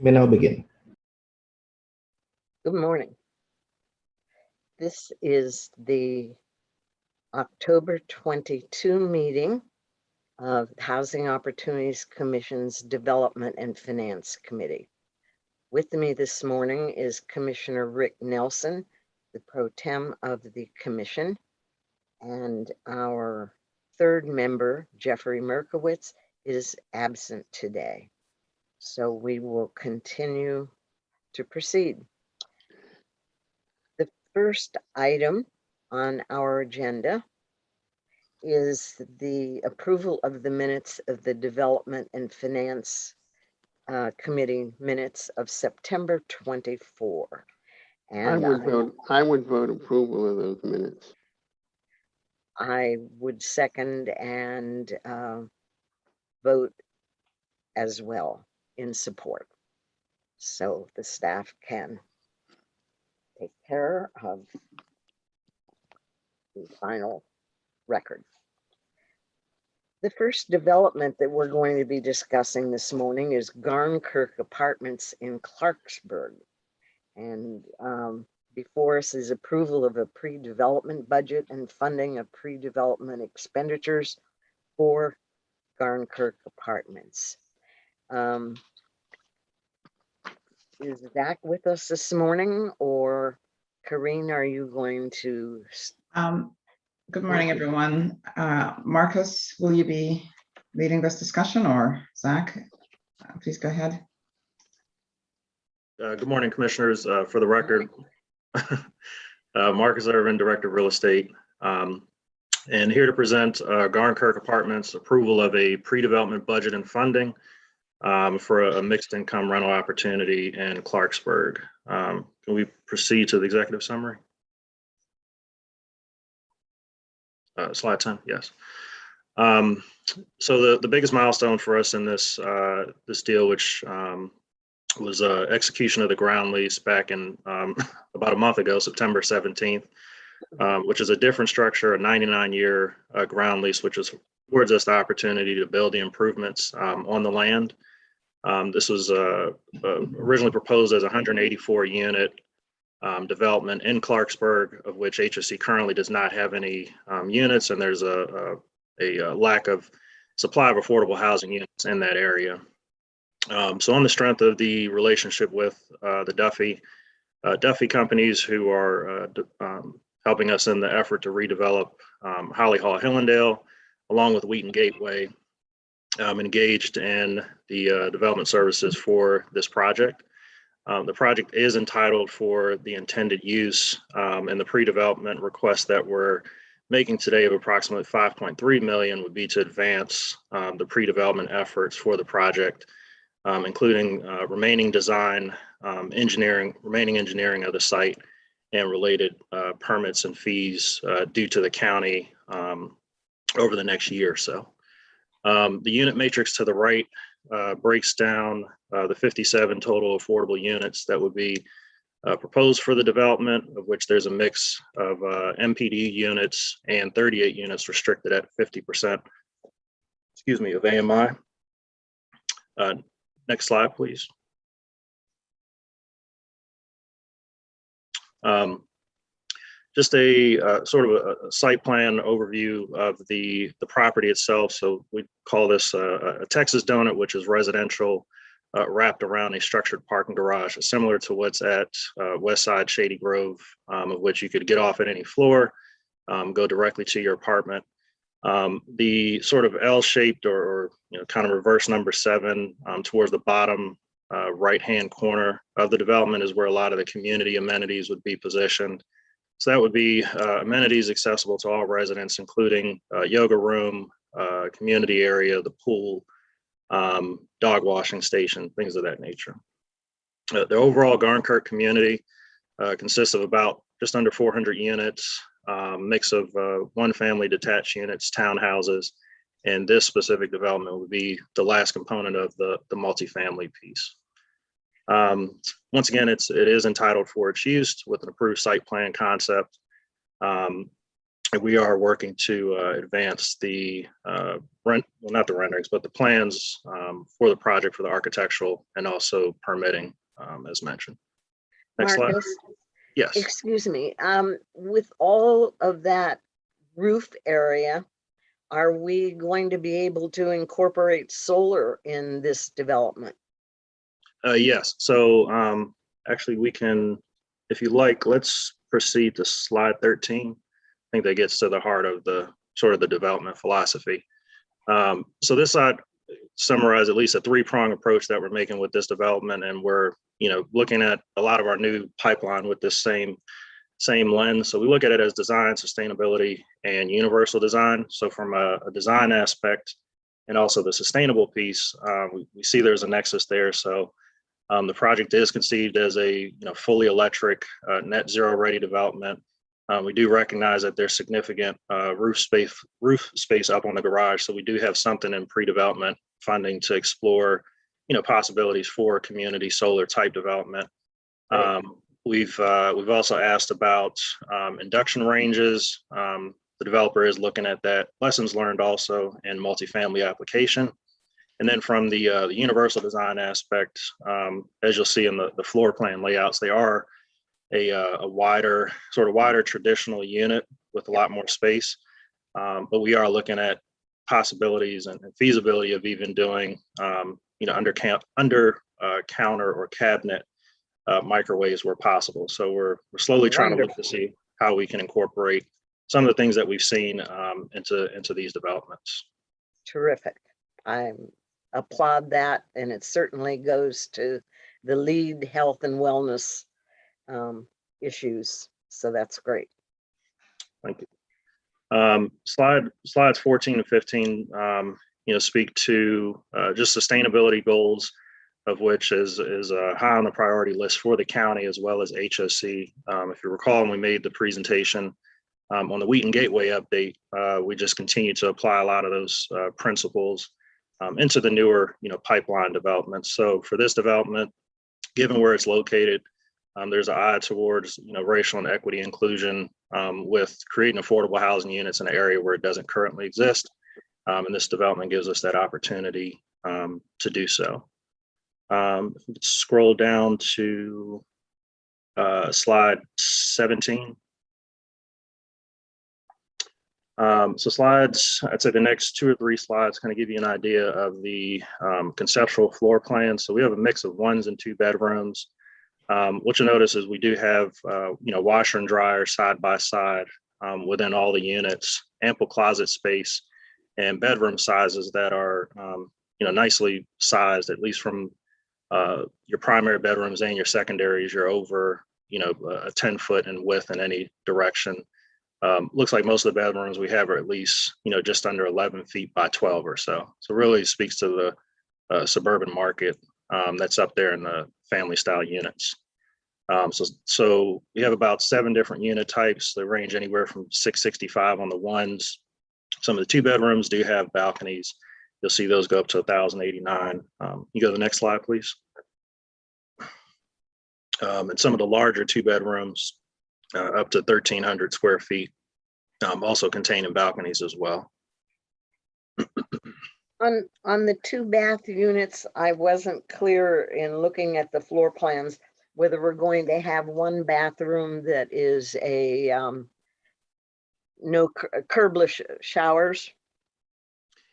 You may now begin. Good morning. This is the October 22 meeting of Housing Opportunities Commission's Development and Finance Committee. With me this morning is Commissioner Rick Nelson, the pro tem of the commission, and our third member, Jeffrey Merkowitz, is absent today. So we will continue to proceed. The first item on our agenda is the approval of the minutes of the Development and Finance Committee minutes of September 24. And I would vote approval of those minutes. I would second and vote as well in support. So the staff can take care of the final record. The first development that we're going to be discussing this morning is Garnkirk Apartments in Clarksburg. And before us is approval of a pre-development budget and funding of pre-development expenditures for Garnkirk Apartments. Is Zach with us this morning, or Karine, are you going to? Good morning, everyone. Marcus, will you be leading this discussion, or Zach? Please go ahead. Good morning, commissioners. For the record, Marcus Irvin, Director of Real Estate, and here to present Garnkirk Apartments approval of a pre-development budget and funding for a mixed income rental opportunity in Clarksburg. Can we proceed to the executive summary? Slide 10, yes. So the biggest milestone for us in this deal, which was execution of the ground lease back in about a month ago, September 17th, which is a different structure, a 99-year ground lease, which affords us the opportunity to build the improvements on the land. This was originally proposed as a 184 unit development in Clarksburg, of which HOC currently does not have any units, and there's a lack of supply of affordable housing units in that area. So on the strength of the relationship with the Duffy companies, who are helping us in the effort to redevelop Holly Hall Hillendale, along with Wheaton Gateway, engaged in the development services for this project. The project is entitled for the intended use, and the pre-development request that we're making today of approximately $5.3 million would be to advance the pre-development efforts for the project, including remaining design, remaining engineering of the site, and related permits and fees due to the county over the next year or so. The unit matrix to the right breaks down the 57 total affordable units that would be proposed for the development, of which there's a mix of MPD units and 38 units restricted at 50%, of AMI. Next slide, please. Just a sort of a site plan overview of the property itself. So we call this a Texas donut, which is residential wrapped around a structured parking garage, similar to what's at West Side Shady Grove, of which you could get off at any floor, go directly to your apartment. The sort of L-shaped or kind of reverse number 7 towards the bottom right-hand corner of the development is where a lot of the community amenities would be positioned. So that would be amenities accessible to all residents, including yoga room, community area, the pool, dog washing station, things of that nature. The overall Garnkirk community consists of about just under 400 units, mix of one family detached units, townhouses, and this specific development would be the last component of the multifamily piece. Once again, it is entitled for its use with an approved site plan concept. And we are working to advance the not the renderings, but the plans for the project for the architectural and also permitting, as mentioned. Next slide. Marcus, Yes. excuse me, with all of that roof area, are we going to be able to incorporate solar in this development? Yes. So actually, we can, if you like, let's proceed to slide 13. I think that gets to the heart of the sort of the development philosophy. So this slide summarizes at least a three-prong approach that we're making with this development, and we're looking at a lot of our new pipeline with this same lens. So we look at it as design, sustainability, and universal design. So from a design aspect and also the sustainable piece, we see there's a nexus there. So the project is conceived as a fully electric, net zero ready development. We do recognize that there's significant roof space up on the garage, so we do have something in pre-development funding to explore, possibilities for community solar type development. Right. We've also asked about induction ranges. The developer is looking at that. Lessons learned also in multifamily application. And then from the universal design aspect, as you'll see in the floor plan layouts, they are a wider traditional unit with a lot more space. But we are looking at possibilities and feasibility of even doing, under counter or cabinet microwaves where possible. So we're slowly trying to look to see how we can incorporate some of the things that we've seen into these developments. Terrific. I applaud that, and it certainly goes to the lead health and wellness issues. So that's great. Thank you. Slides 14 and 15, speak to just sustainability goals, of which is high on the priority list for the county as well as HOC. If you recall, when we made the presentation on the Wheaton Gateway update, we just continue to apply a lot of those principles into the newer, pipeline developments. So for this development, given where it's located, there's an eye towards, racial and equity inclusion with creating affordable housing units in an area where it doesn't currently exist. And this development gives us that opportunity to do so. If we scroll down to slide 17. So slides, I'd say the next 2 or 3 slides kind of give you an idea of the conceptual floor plan. So we have a mix of 1s and 2 bedrooms. What you'll notice is we do have, washer and dryer side by side within all the units, ample closet space, and bedroom sizes that are, nicely sized, at least from your primary bedrooms and your secondaries. You're over, a 10-foot in width in any direction. Looks like most of the bedrooms we have are at least, just under 11 feet by 12 or so. So really speaks to the suburban market that's up there in the family style units. So we have about 7 different unit types. They range anywhere from 665 on the 1s. Some of the 2 bedrooms do have balconies. You'll see those go up to 1,089. You go to the next slide, please. And some of the larger 2 bedrooms up to 1,300 square feet, also containing balconies as well. On the 2 bath units, I wasn't clear in looking at the floor plans whether we're going to have 1 bathroom that is a no curbless showers.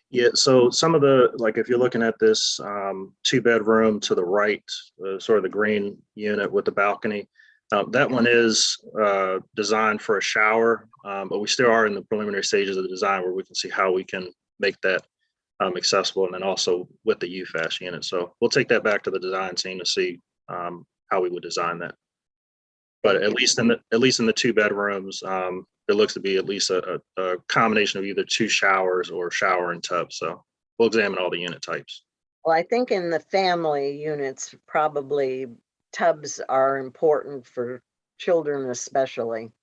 Yeah, so some of the, like if you're looking at this 2 bedroom to the right, sort of the green unit with the balcony, that one is designed for a shower, but we still are in the preliminary stages of the design where we can see how we can make that accessible, and then also with the UFAS unit. So we'll take that back to the design team to see how we would design that. But at least in the 2 bedrooms, there looks to be at least a combination of either 2 showers or shower and tub. So we'll examine all the unit types. Well, I think in the family units, probably tubs are important for children especially.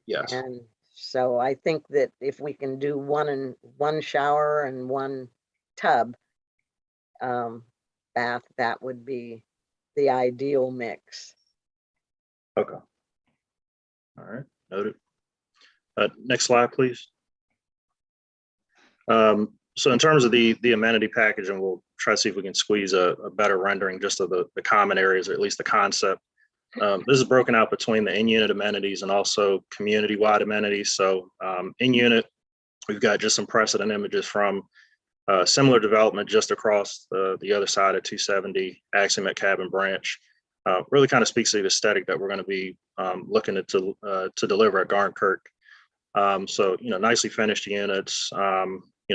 Yes. And so I think that if we can do 1 shower and 1 tub bath, that would be the ideal mix. Okay. All right. Noted. Next slide, please. So in terms of the amenity package, and we'll try to see if we can squeeze a better rendering just of the common areas, or at least the concept. This is broken out between the in-unit amenities and also community-wide amenities. So in-unit, we've got just some precedent images from similar development just across the other side of 270 Axiomet Cabin Branch. Really kind of speaks to the aesthetic that we're going to be looking to deliver at Garnkirk. So, nicely finished units,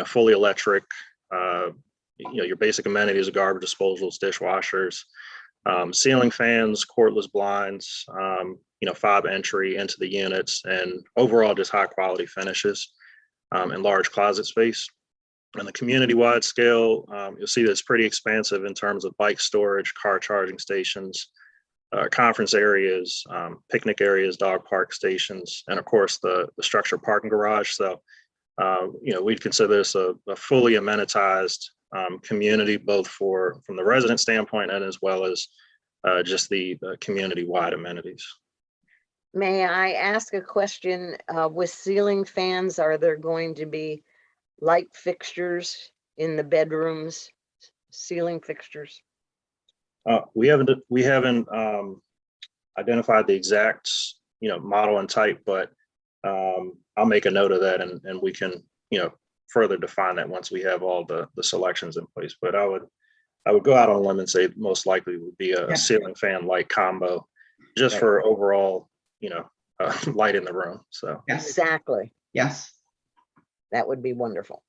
fully electric, your basic amenities of garbage disposals, dishwashers, ceiling fans, cordless blinds, fob entry into the units, and overall just high quality finishes and large closet space. On the community-wide scale, you'll see that it's pretty expansive in terms of bike storage, car charging stations, conference areas, picnic areas, dog park stations, and of course the structured parking garage. So, we'd consider this a fully amenitized community, both from the resident standpoint and as well as just the community-wide amenities. May I ask a question? With ceiling fans, are there going to be light fixtures in the bedrooms, ceiling fixtures? We haven't identified the exact model and type, but I'll make a note of that, and we can further define that once we have all the selections in place. But I would go out on a limb and say most likely would be a ceiling fan light combo, just for overall light in the room. So Yes. Exactly. Yes. That would be wonderful.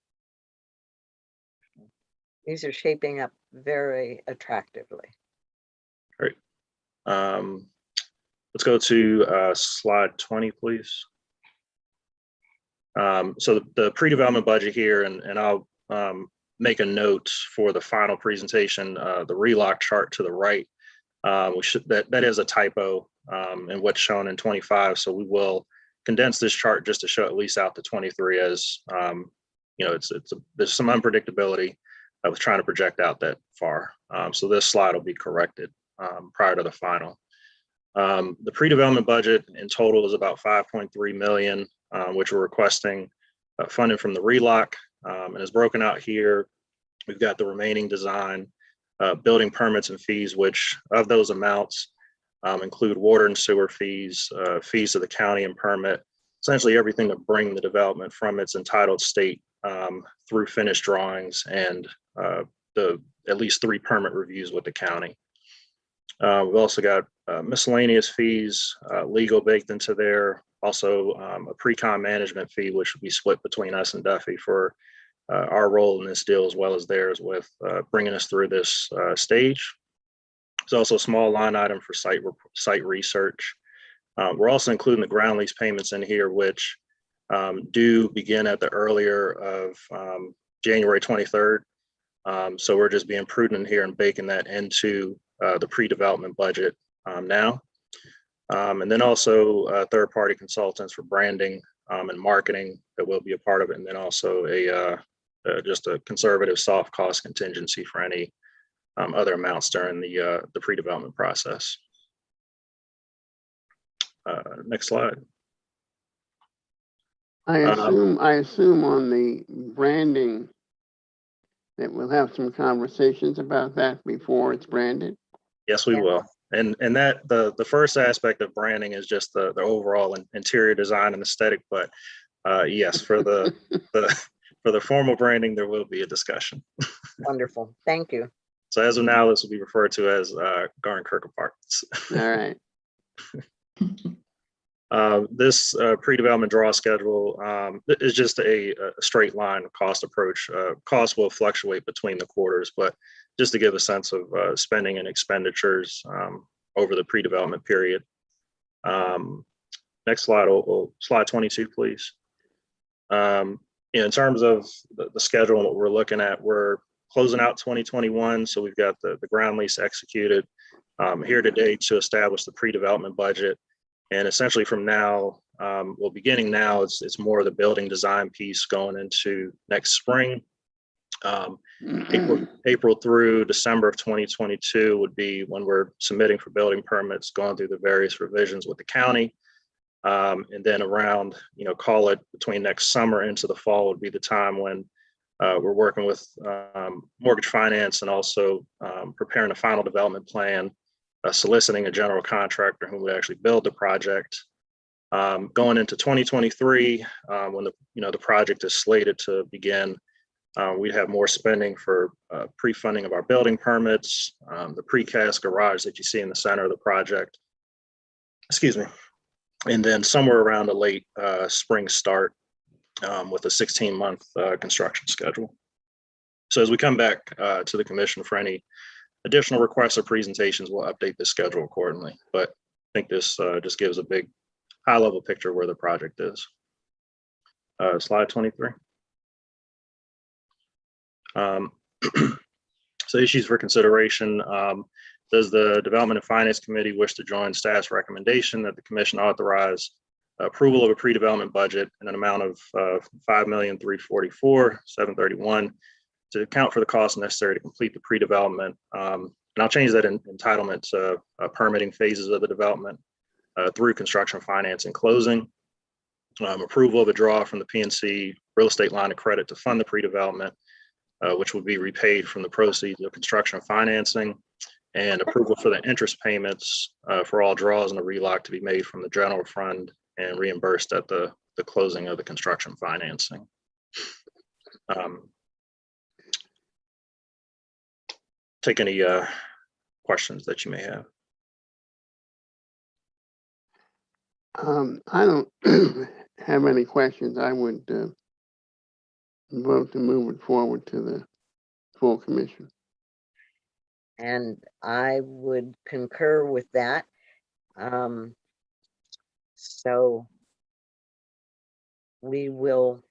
These are shaping up very attractively. Great. Let's go to slide 20, please. So the pre-development budget here, and I'll make a note for the final presentation, the relock chart to the right, that is a typo in what's shown in 25. So we will condense this chart just to show at least out to 23, as there's some unpredictability with trying to project out that far. So this slide will be corrected prior to the final. The pre-development budget in total is about 5.3 million, which we're requesting funding from the relock, and is broken out here. We've got the remaining design, building permits and fees, which of those amounts include water and sewer fees, fees to the county and permit, essentially everything to bring the development from its entitled state through finished drawings and at least 3 permit reviews with the county. We've also got miscellaneous fees, legal baked into there, also a pre-con management fee, which will be split between us and Duffy for our role in this deal, as well as theirs with bringing us through this stage. There's also a small line item for site research. We're also including the ground lease payments in here, which do begin at the earlier of January 23rd. So we're just being prudent here and baking that into the pre-development budget now. And then also third-party consultants for branding and marketing that will be a part of it. And then also just a conservative soft cost contingency for any other amounts during the pre-development process. Next slide. I assume on the branding that we'll have some conversations about that before it's branded. Yes, we will. And that the first aspect of branding is just the overall interior design and aesthetic. But yes, for the for the formal branding, there will be a discussion. Wonderful. Thank you. So as of now, this will be referred to as Garnkirk Apartments. All right. This pre-development draw schedule is just a straight line cost approach. Costs will fluctuate between the quarters, but just to give a sense of spending and expenditures over the pre-development period. Next slide, slide 22, please. In terms of the schedule and what we're looking at, we're closing out 2021. So we've got the ground lease executed here today to establish the pre-development budget. And essentially from now, beginning now, it's more of the building design piece going into next spring. April through December of 2022 would be when we're submitting for building permits, going through the various revisions with the county. And then around, call it between next summer into the fall would be the time when we're working with mortgage finance and also preparing a final development plan, soliciting a general contractor who would actually build the project. Going into 2023, when the project is slated to begin, we'd have more spending for pre-funding of our building permits, the precast garage that you see in the center of the project. Excuse me. And then somewhere around a late spring start with a 16-month construction schedule. So as we come back to the commission for any additional requests or presentations, we'll update the schedule accordingly. But I think this just gives a big high-level picture of where the project is. Slide 23. So issues for consideration. Does the Development and Finance Committee wish to join staff's recommendation that the commission authorize approval of a pre-development budget in an amount of $5,344,731 to account for the costs necessary to complete the pre-development? And I'll change that in entitlement to permitting phases of the development through construction, finance, and closing. Approval of a draw from the PNC real estate line of credit to fund the pre-development, which would be repaid from the proceeds of construction financing, and approval for the interest payments for all draws in the relock to be made from the general fund and reimbursed at the closing of the construction financing. Take any questions that you may have. I don't have any questions. I would vote to move it forward to the full commission. And I would concur with that. So we will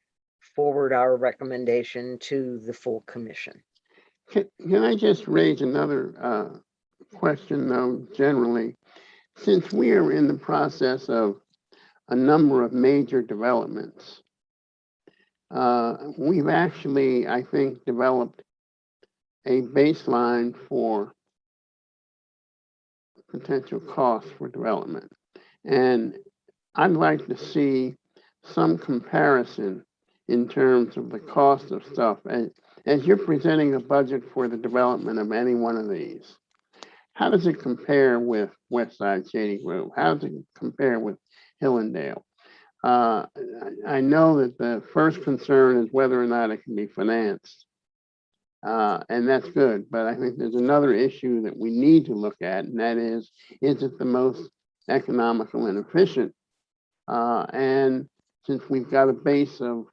forward our recommendation to the full commission. Can I just raise another question, though, generally? Since we are in the process of a number of major developments, we've actually, I think, developed a baseline for potential costs for development. And I'd like to see some comparison in terms of the cost of stuff. As you're presenting a budget for the development of any one of these, how does it compare with Westside Shady Grove? How does it compare with Hillendale? I know that the first concern is whether or not it can be financed. And that's good, but I think there's another issue that we need to look at, and that is it the most economical and efficient? And since we've got a base of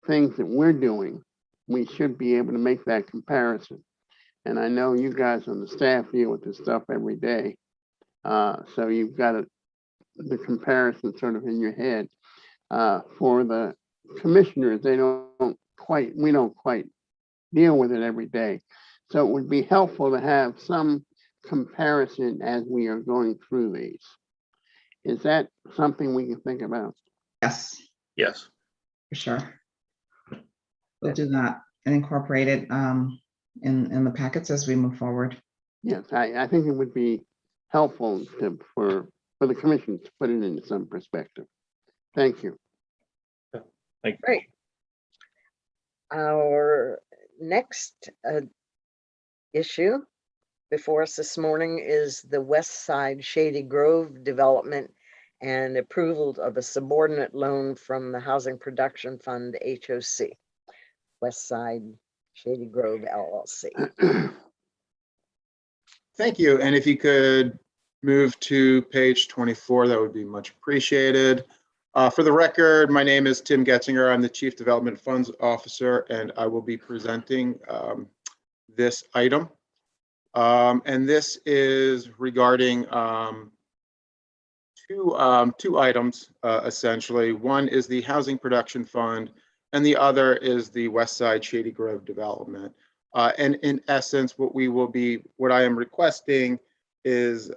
things that we're doing, we should be able to make that comparison. And I know you guys on the staff deal with this stuff every day. So you've got the comparison sort of in your head. For the commissioners, we don't quite deal with it every day. So it would be helpful to have some comparison as we are going through these. Is that something we can think about? Yes, Yes. for sure. We'll do that and incorporate it in the packets as we move forward. Yes, I think it would be helpful for the commission to put it into some perspective. Thank you. Thank you. Great. Our next issue before us this morning is the West Side Shady Grove development and approval of a subordinate loan from the Housing Production Fund, HOC, West Side Shady Grove LLC. Thank you. And if you could move to page 24, that would be much appreciated. For the record, my name is Tim Getzinger. I'm the Chief Development Funds Officer, and I will be presenting this item. And this is regarding two items, essentially. One is the Housing Production Fund, and the other is the West Side Shady Grove development. And in essence, what I am requesting is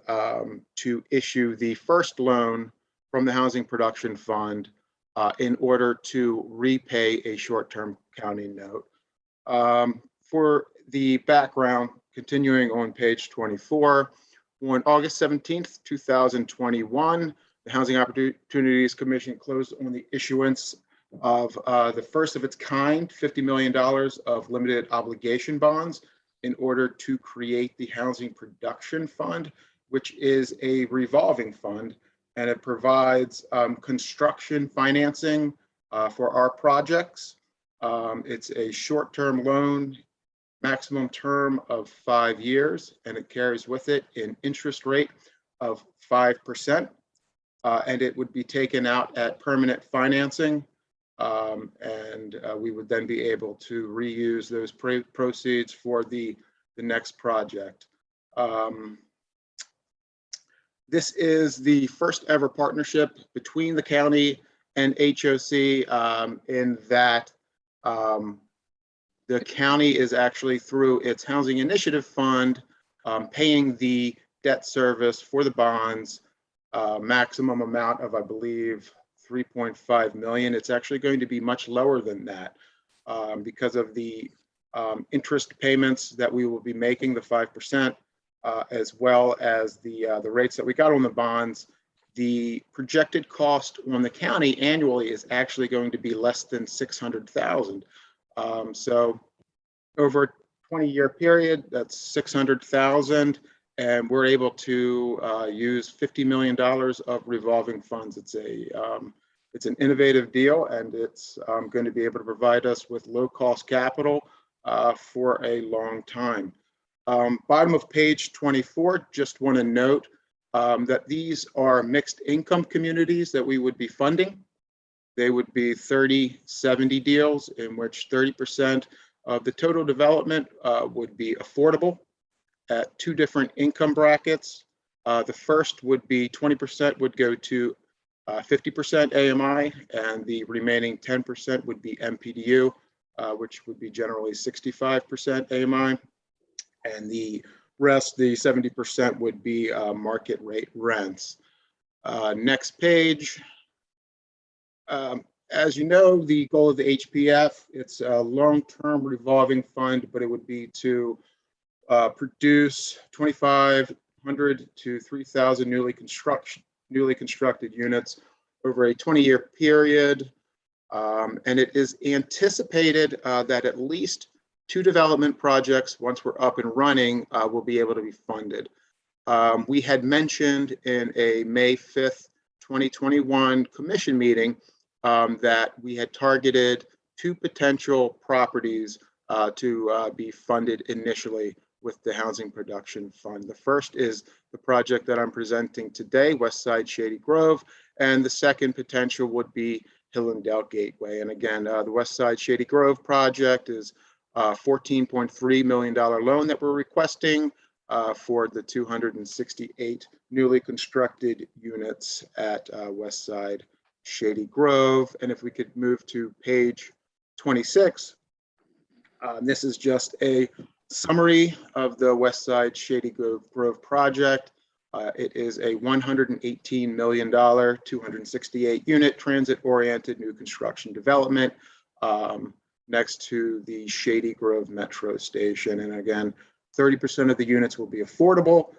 to issue the first loan from the Housing Production Fund in order to repay a short-term county note. For the background, continuing on page 24, on August 17th, 2021, The Housing Opportunities Commission closed on the issuance of the first of its kind $50 million of limited obligation bonds in order to create the Housing Production Fund, which is a revolving fund, and it provides construction financing for our projects. It's a short-term loan, maximum term of 5 years, and it carries with it an interest rate of 5%. And it would be taken out at permanent financing. We would then be able to reuse those proceeds for the next project. This is the first ever partnership between the county and HOC in that the county is actually, through its Housing Initiative Fund, paying the debt service for the bonds, maximum amount of, I believe, 3.5 million. It's actually going to be much lower than that because of the interest payments that we will be making, the 5%, as well as the rates that we got on the bonds. The projected cost on the county annually is actually going to be less than $600,000. So over a 20-year period, that's $600,000, and we're able to use $50 million of revolving funds. It's an innovative deal, and it's going to be able to provide us with low-cost capital for a long time. Bottom of page 24, just want to note that these are mixed income communities that we would be funding. They would be 30-70 deals in which 30% of the total development would be affordable at 2 different income brackets. The first would be 20% would go to 50% AMI, and the remaining 10% would be MPDU, which would be generally 65% AMI. And the rest, the 70%, would be market rate rents. Next page. As you know, the goal of the HPF, it's a long-term revolving fund, but it would be to produce 2,500 to 3,000 newly constructed units over a 20-year period. And it is anticipated that at least 2 development projects, once we're up and running, will be able to be funded. We had mentioned in a May 5th, 2021 commission meeting that we had targeted 2 potential properties to be funded initially with the Housing Production Fund. The first is the project that I'm presenting today, Westside Shady Grove, and the second potential would be Hillendale Gateway. And again, the Westside Shady Grove project is a $14.3 million loan that we're requesting for the 268 newly constructed units at Westside Shady Grove. And if we could move to page 26, this is just a summary of the Westside Shady Grove project. It is a $118 million, 268 unit transit-oriented new construction development next to the Shady Grove Metro Station. And again, 30% of the units will be affordable,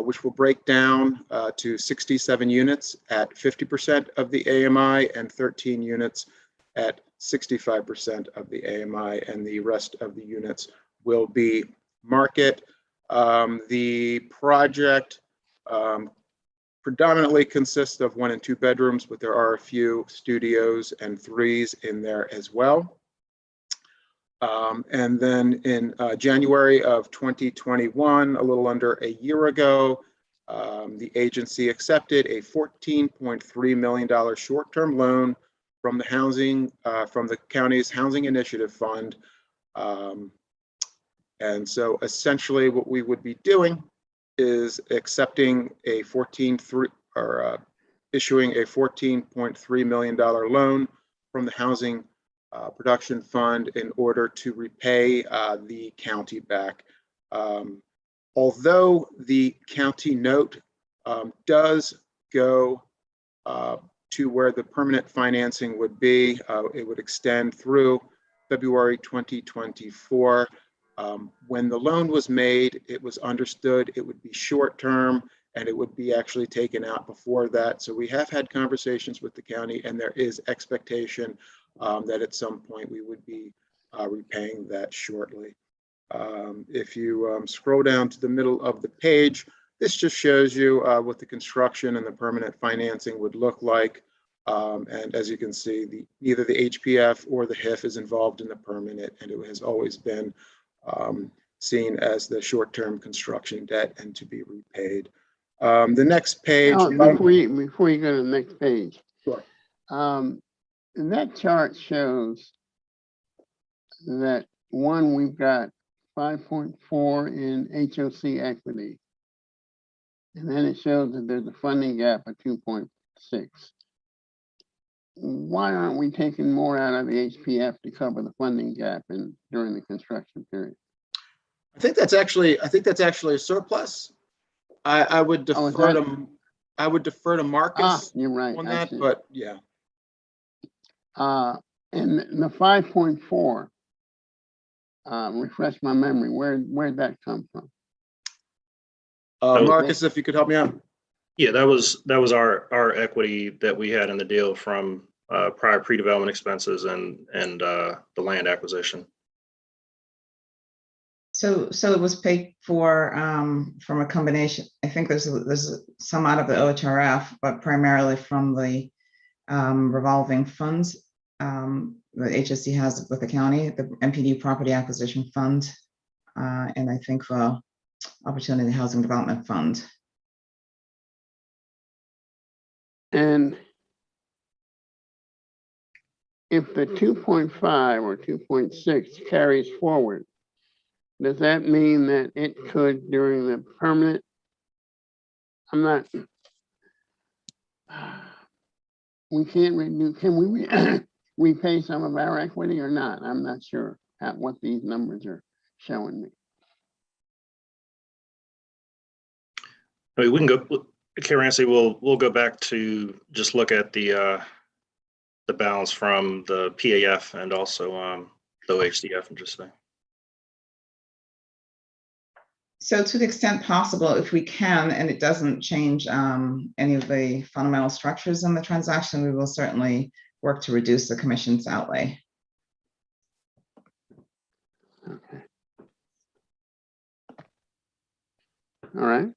which will break down to 67 units at 50% of the AMI and 13 units at 65% of the AMI, and the rest of the units will be market. The project predominantly consists of 1 and 2 bedrooms, but there are a few studios and 3s in there as well. And then in January of 2021, a little under a year ago, the agency accepted a $14.3 million short-term loan from the county's Housing Initiative Fund. And so essentially what we would be doing is accepting a issuing a $14.3 million loan from the Housing Production Fund in order to repay the county back. Although the county note does go to where the permanent financing would be, it would extend through February 2024. When the loan was made, it was understood it would be short-term and it would be actually taken out before that. So we have had conversations with the county, and there is expectation that at some point we would be repaying that shortly. If you scroll down to the middle of the page, this just shows you what the construction and the permanent financing would look like. And as you can see, neither the HPF or the HIF is involved in the permanent, and it has always been seen as the short-term construction debt and to be repaid. The next page. Oh, before you go to the next page. Sure. And that chart shows that we've got 5.4 in HOC equity. And then it shows that there's a funding gap of 2.6. Why aren't we taking more out of the HPF to cover the funding gap during the construction period? I think that's actually a surplus. I would defer to Marcus You're right. on that, but yeah. And the 5.4, refresh my memory, where'd that come from? Marcus, if you could help me out. Yeah, that was our equity that we had in the deal from prior pre-development expenses and the land acquisition. So it was paid for from a combination. I think there's some out of the OHRF, but primarily from the revolving funds the HSC has with the county, the MPD Property Acquisition Fund, and I think the Opportunity Housing Development Fund. And if the 2.5 or 2.6 carries forward, does that mean that it could during the permanent? We can't renew, can we repay some of our equity or not? I'm not sure what these numbers are showing me. I mean, we can go, Ramsey, we'll go back to just look at the balance from the PAF and also the OHDF and just say. So to the extent possible, if we can, and it doesn't change any of the fundamental structures in the transaction, we will certainly work to reduce the commission's outlay. Okay. All right.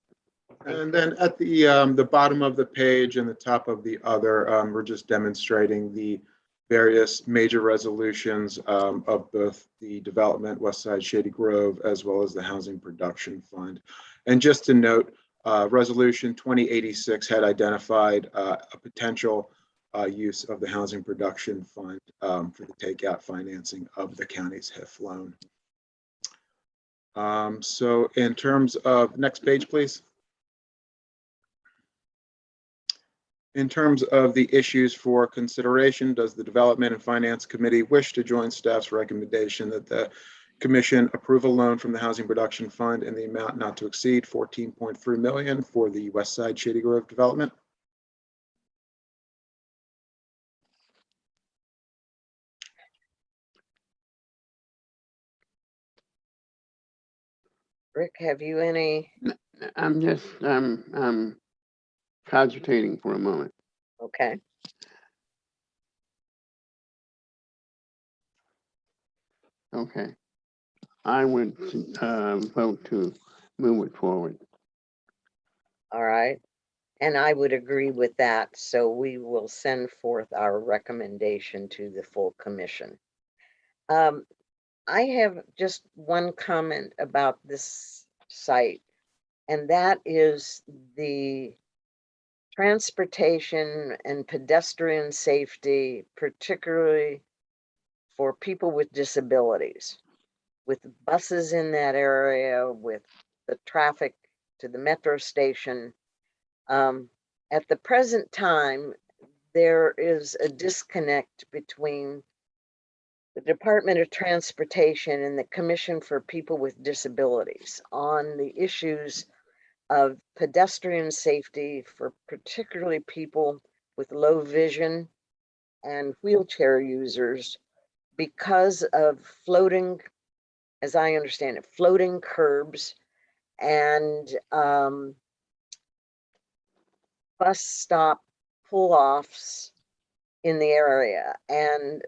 And then at the bottom of the page and the top of the other, we're just demonstrating the various major resolutions of both the development Westside Shady Grove as well as the Housing Production Fund. And just to note, Resolution 2086 had identified a potential use of the Housing Production Fund for the takeout financing of the county's HIF loan. So in terms of, next page, please. In terms of the issues for consideration, does the Development and Finance Committee wish to join staff's recommendation that the Commission approve a loan from the Housing Production Fund in the amount not to exceed $14.3 million for the Westside Shady Grove development? Rick, have you any? I'm just, I'm cogitating for a moment. Okay. Okay. I would vote to move it forward. All right. And I would agree with that. So we will send forth our recommendation to the full commission. I have just one comment about this site, and that is the transportation and pedestrian safety, particularly for people with disabilities, with buses in that area, with the traffic to the metro station. At the present time, there is a disconnect between the Department of Transportation and the Commission for People with Disabilities on the issues of pedestrian safety for particularly people with low vision and wheelchair users because of floating, as I understand it, floating curbs and bus stop pull-offs in the area. And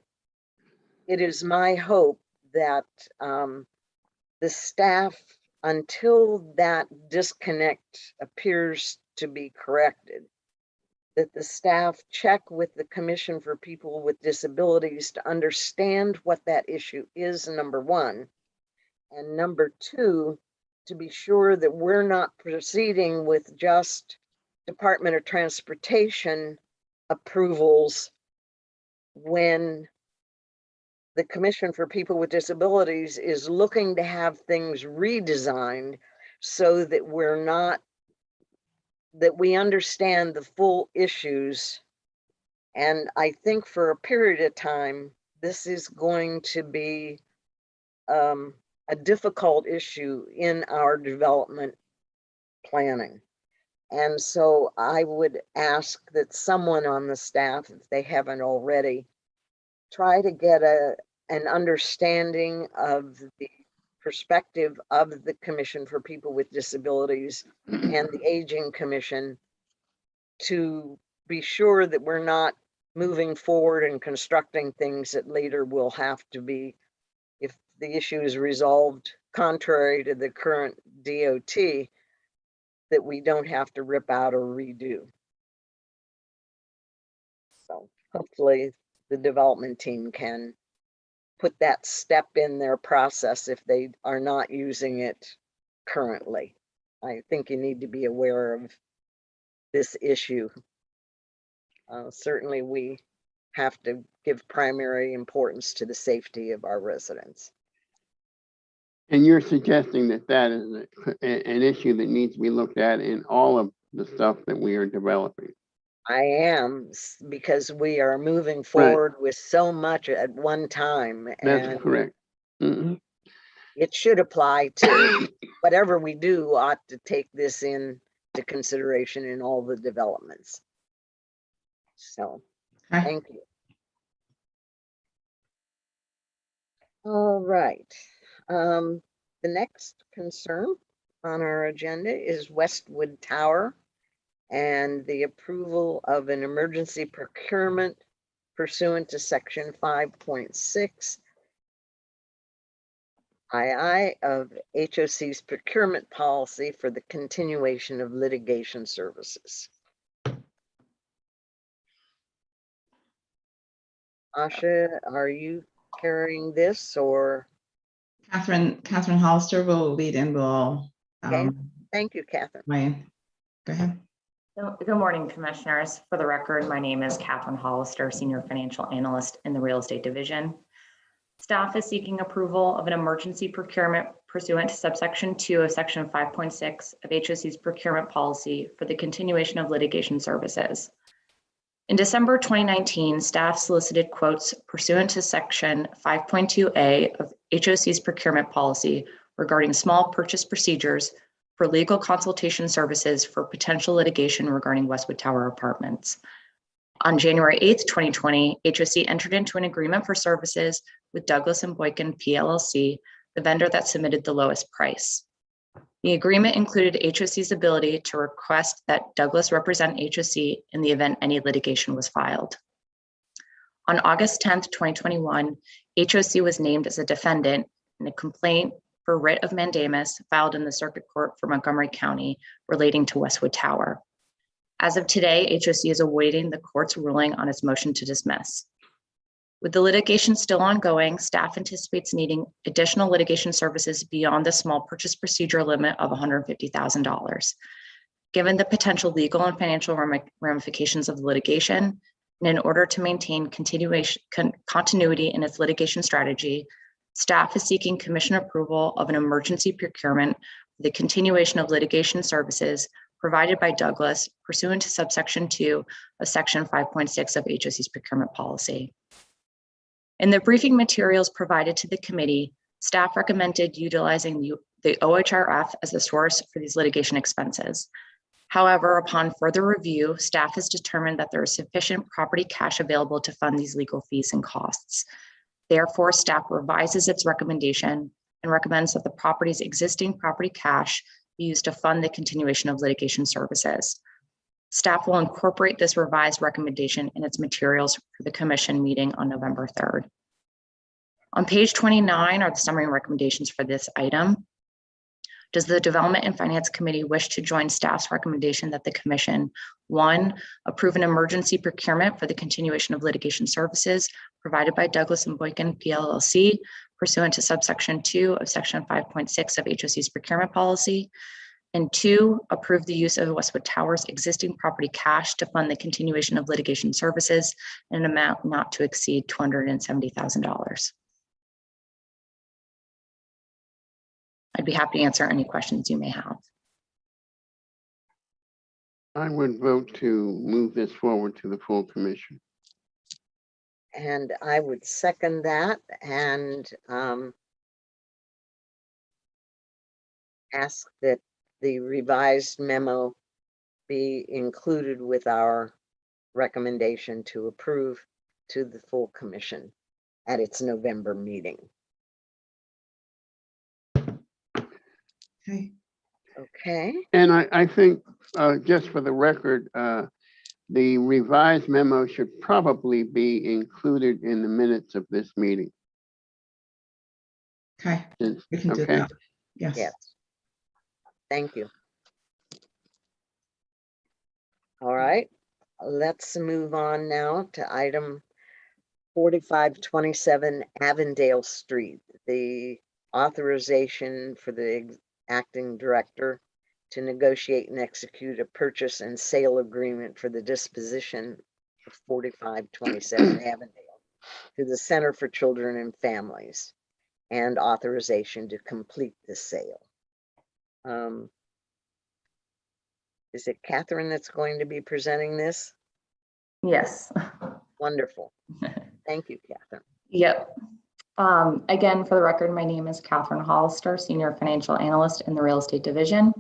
it is my hope that the staff, until that disconnect appears to be corrected, that the staff check with the Commission for People with Disabilities to understand what that issue is, number one. And number two, to be sure that we're not proceeding with just Department of Transportation approvals when the Commission for People with Disabilities is looking to have things redesigned so that we understand the full issues. And I think for a period of time, this is going to be a difficult issue in our development planning. And so I would ask that someone on the staff, if they haven't already, try to get an understanding of the perspective of the Commission for People with Disabilities and the Aging Commission to be sure that we're not moving forward and constructing things that later will have to be, if the issue is resolved contrary to the current DOT, that we don't have to rip out or redo. So hopefully the development team can put that step in their process if they are not using it currently. I think you need to be aware of this issue. Certainly we have to give primary importance to the safety of our residents. And you're suggesting that that is an issue that needs to be looked at in all of the stuff that we are developing. I am, because we are moving forward with so much at one time. That's and correct. Mhm. It should apply to whatever we do, ought to take this into consideration in all the developments. So, Okay. thank you. All right. The next concern on our agenda is Westwood Tower and the approval of an emergency procurement pursuant to section 5.6 II of HOC's procurement policy for the continuation of litigation services. Asha, are you carrying this, or? Catherine Hollister will lead and will, Okay. Thank you, Catherine. Go ahead. Good morning, Commissioners. For the record, my name is Catherine Hollister, Senior Financial Analyst in the Real Estate Division. Staff is seeking approval of an emergency procurement pursuant to subsection 2 of section 5.6 of HOC's procurement policy for the continuation of litigation services. In December 2019, staff solicited quotes pursuant to section 5.2A of HOC's procurement policy regarding small purchase procedures for legal consultation services for potential litigation regarding Westwood Tower apartments. On January 8th, 2020, HOC entered into an agreement for services with Douglas & Boykin PLLC, the vendor that submitted the lowest price. The agreement included HOC's ability to request that Douglas represent HOC in the event any litigation was filed. On August 10th, 2021, HOC was named as a defendant in a complaint for writ of mandamus filed in the Circuit Court for Montgomery County relating to Westwood Tower. As of today, HOC is awaiting the court's ruling on its motion to dismiss. With the litigation still ongoing, staff anticipates needing additional litigation services beyond the small purchase procedure limit of $150,000. Given the potential legal and financial ramifications of the litigation, and in order to maintain continuity in its litigation strategy, staff is seeking Commission approval of an emergency procurement for the continuation of litigation services provided by Douglas pursuant to subsection 2 of section 5.6 of HOC's procurement policy. In the briefing materials provided to the committee, staff recommended utilizing the OHRF as the source for these litigation expenses. However, upon further review, staff has determined that there is sufficient property cash available to fund these legal fees and costs. Therefore, staff revises its recommendation and recommends that the property's existing property cash be used to fund the continuation of litigation services. Staff will incorporate this revised recommendation in its materials for the commission meeting on November 3rd. On page 29 are the summary recommendations for this item. Does the Development and Finance Committee wish to join staff's recommendation that the commission, 1, approve an emergency procurement for the continuation of litigation services provided by Douglas and Boykin PLLC pursuant to subsection 2 of section 5.6 of HOC's procurement policy, and 2, approve the use of Westwood Tower's existing property cash to fund the continuation of litigation services in an amount not to exceed $270,000. I'd be happy to answer any questions you may have. I would vote to move this forward to the full commission. And I would second that and ask that the revised memo be included with our recommendation to approve to the full commission at its November meeting. Okay. Okay, And I think, just for the record, the revised memo should probably be included in the minutes of this meeting. Okay, Is- we can do Okay, that. Yes. yes. Thank you. All right, let's move on now to item 4527 Avondale Street, the authorization for the acting director to negotiate and execute a purchase and sale agreement for the disposition of 4527 Avondale to the Center for Children and Families, and authorization to complete the sale. Is it Catherine that's going to be presenting this? Yes. Wonderful. Thank you, Catherine. Yep. Again, for the record, my name is Catherine Hollister, Senior Financial Analyst in the Real Estate Division.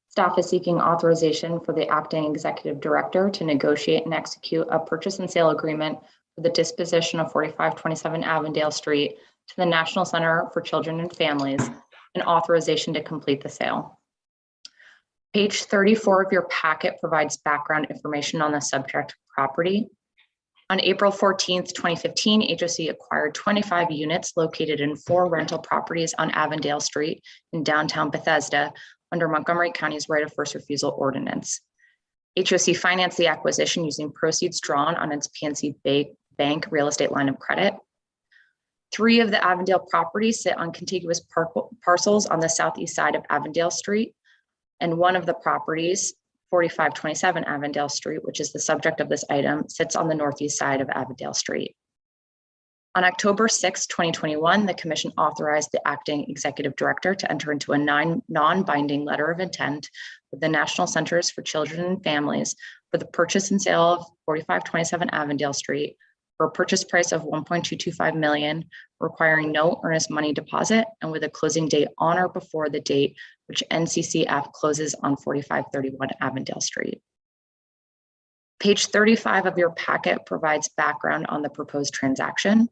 Staff is seeking authorization for the Acting Executive Director to negotiate and execute a purchase and sale agreement for the disposition of 4527 Avondale Street to the National Center for Children and Families, and authorization to complete the sale. Page 34 of your packet provides background information on the subject property. On April 14th, 2015, HOC acquired 25 units located in 4 rental properties on Avondale Street in downtown Bethesda under Montgomery County's right of first refusal ordinance. HOC financed the acquisition using proceeds drawn on its PNC Bank real estate line of credit. 3 of the Avondale properties sit on contiguous parcels on the southeast side of Avondale Street, and one of the properties, 4527 Avondale Street, which is the subject of this item, sits on the northeast side of Avondale Street. On October 6, 2021, the Commission authorized the Acting Executive Director to enter into a non-binding letter of intent with the National Centers for Children and Families for the purchase and sale of 4527 Avondale Street for a purchase price of $1.225 million, requiring no earnest money deposit, and with a closing date on or before the date which NCCF closes on 4531 Avondale Street. Page 35 of your packet provides background on the proposed transaction.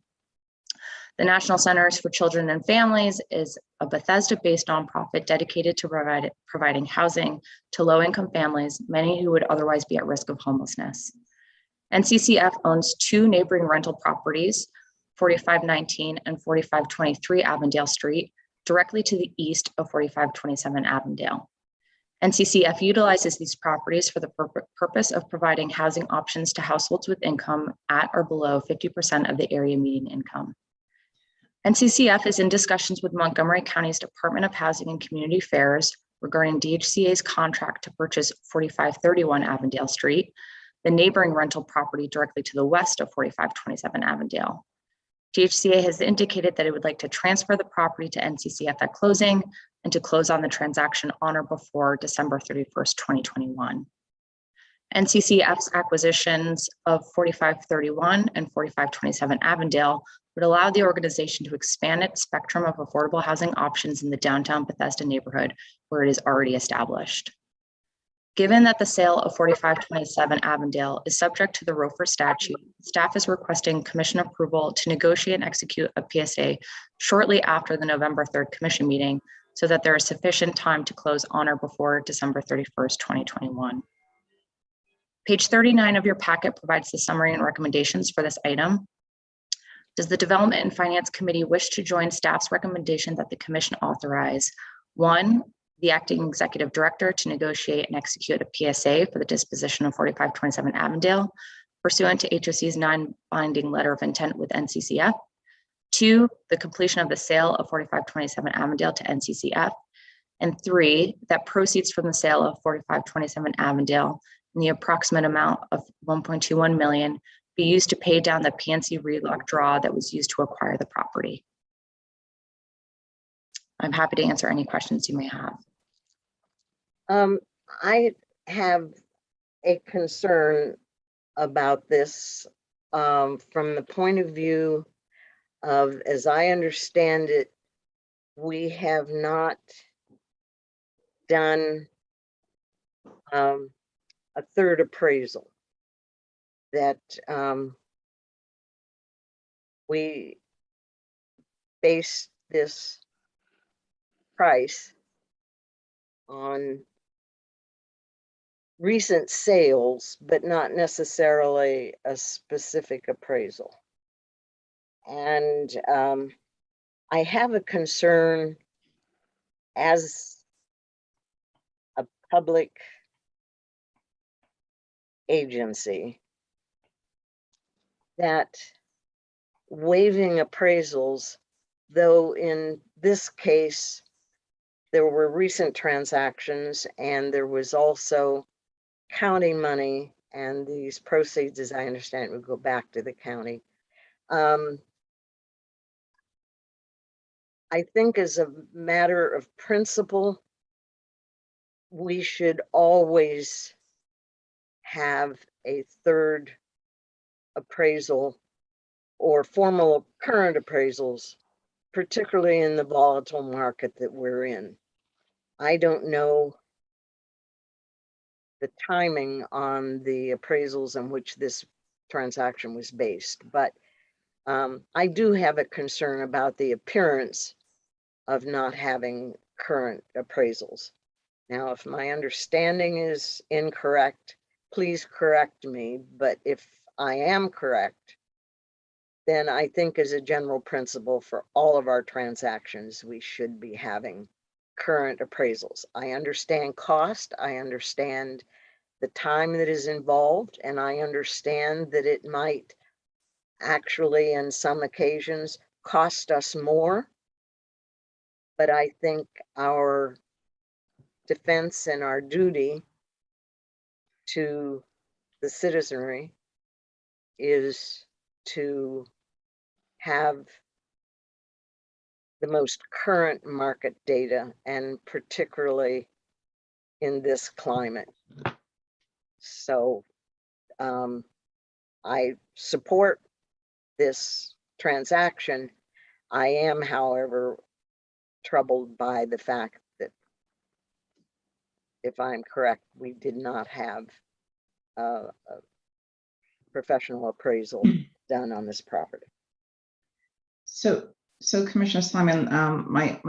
The National Centers for Children and Families is a Bethesda-based nonprofit dedicated to providing housing to low-income families, many who would otherwise be at risk of homelessness. NCCF owns 2 neighboring rental properties, 4519 and 4523 Avondale Street, directly to the east of 4527 Avondale. NCCF utilizes these properties for the purpose of providing housing options to households with income at or below 50% of the area median income. NCCF is in discussions with Montgomery County's Department of Housing and Community Affairs regarding DHCA's contract to purchase 4531 Avondale Street, the neighboring rental property directly to the west of 4527 Avondale. DHCA has indicated that it would like to transfer the property to NCCF at closing and to close on the transaction on or before December 31st, 2021. NCCF's acquisitions of 4531 and 4527 Avondale would allow the organization to expand its spectrum of affordable housing options in the downtown Bethesda neighborhood where it is already established. Given that the sale of 4527 Avondale is subject to the ROFR statute, staff is requesting commission approval to negotiate and execute a PSA shortly after the November 3rd commission meeting so that there is sufficient time to close on or before December 31st, 2021. Page 39 of your packet provides the summary and recommendations for this item. Does the Development and Finance Committee wish to join staff's recommendation that the commission authorize, 1, the acting executive director to negotiate and execute a PSA for the disposition of 4527 Avondale pursuant to HOC's non-binding letter of intent with NCCF, 2, the completion of the sale of 4527 Avondale to NCCF, and 3, that proceeds from the sale of 4527 Avondale in the approximate amount of 1.21 million be used to pay down the PNC relock draw that was used to acquire the property. I'm happy to answer any questions you may have. I have a concern about this from the point of view of, as I understand it, we have not done a third appraisal that we based this price on recent sales, but not necessarily a specific appraisal. And I have a concern as a public agency that waiving appraisals, though in this case, there were recent transactions and there was also county money, and these proceeds, as I understand, would go back to the county. I think as a matter of principle, we should always have a third appraisal or formal current appraisals, particularly in the volatile market that we're in. I don't know the timing on the appraisals on which this transaction was based, but I do have a concern about the appearance of not having current appraisals. Now, if my understanding is incorrect, please correct me, but if I am correct, then I think as a general principle for all of our transactions, we should be having current appraisals. I understand cost, I understand the time that is involved, and I understand that it might actually, in some occasions, cost us more. But I think our defense and our duty to the citizenry is to have the most current market data, and particularly in this climate. So I support this transaction. I am, however, troubled by the fact that, if I'm correct, we did not have a professional appraisal done on this property. So Commissioner Simon, my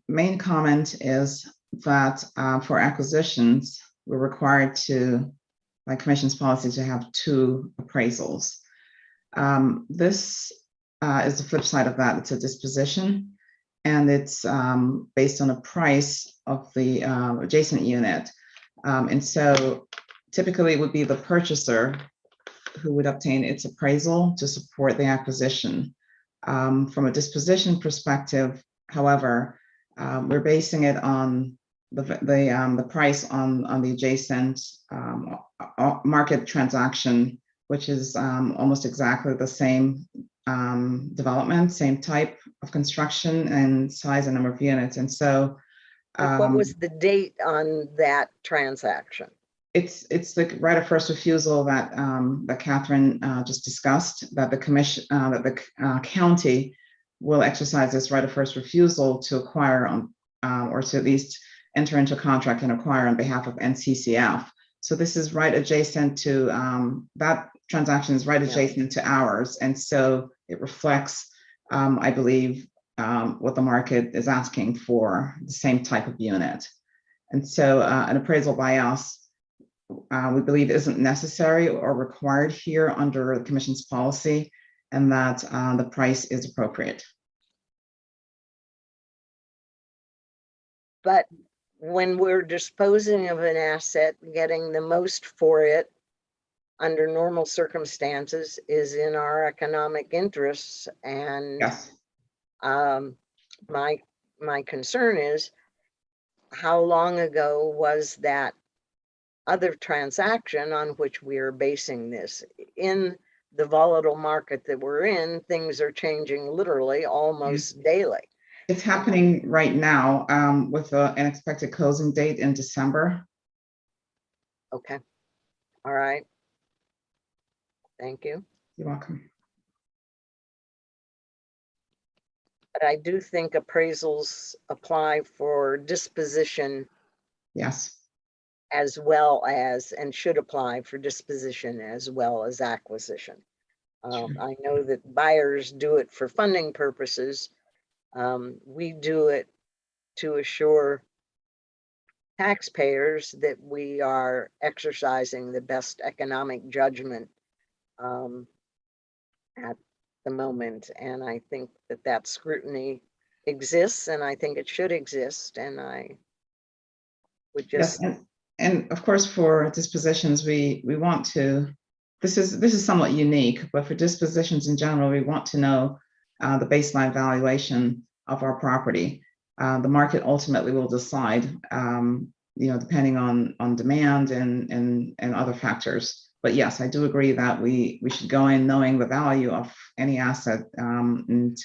main comment is that for acquisitions, we're required to, by Commission's policy, to have 2 appraisals. This is the flip side of that. It's a disposition, and it's based on a price of the adjacent unit. And so typically it would be the purchaser who would obtain its appraisal to support the acquisition. From a disposition perspective, however, we're basing it on the price on the adjacent market transaction, which is almost exactly the same development, same type of construction and size and number of units. And so what was the date on that transaction? It's the right of first refusal that that Catherine just discussed, that the commission, that the county will exercise this right of first refusal to acquire on, or to at least enter into a contract and acquire on behalf of NCCF. So this is right adjacent to, that transaction is right adjacent to ours. And so it reflects, I believe, what the market is asking for, the same type of unit. And so an appraisal by us we believe isn't necessary or required here under the commission's policy, and that the price is appropriate. But when we're disposing of an asset, getting the most for it under normal circumstances is in our economic interests. And Yes. my concern is, how long ago was that other transaction on which we are basing this? In the volatile market that we're in, things are changing literally almost daily. It's happening right now with an expected closing date in December. Okay. All right. Thank you. You're welcome. But I do think appraisals apply for disposition Yes. as well as, and should apply for disposition as well as acquisition. I know that buyers do it for funding purposes. We do it to assure taxpayers that we are exercising the best economic judgment at the moment. And I think that that scrutiny exists, and I think it should exist. And I would Yes, just, and of course, for dispositions, we want to, this is somewhat unique, but for dispositions in general, we want to know the baseline valuation of our property. The market ultimately will decide, depending on demand and other factors. But yes, I do agree that we should go in knowing the value of any asset and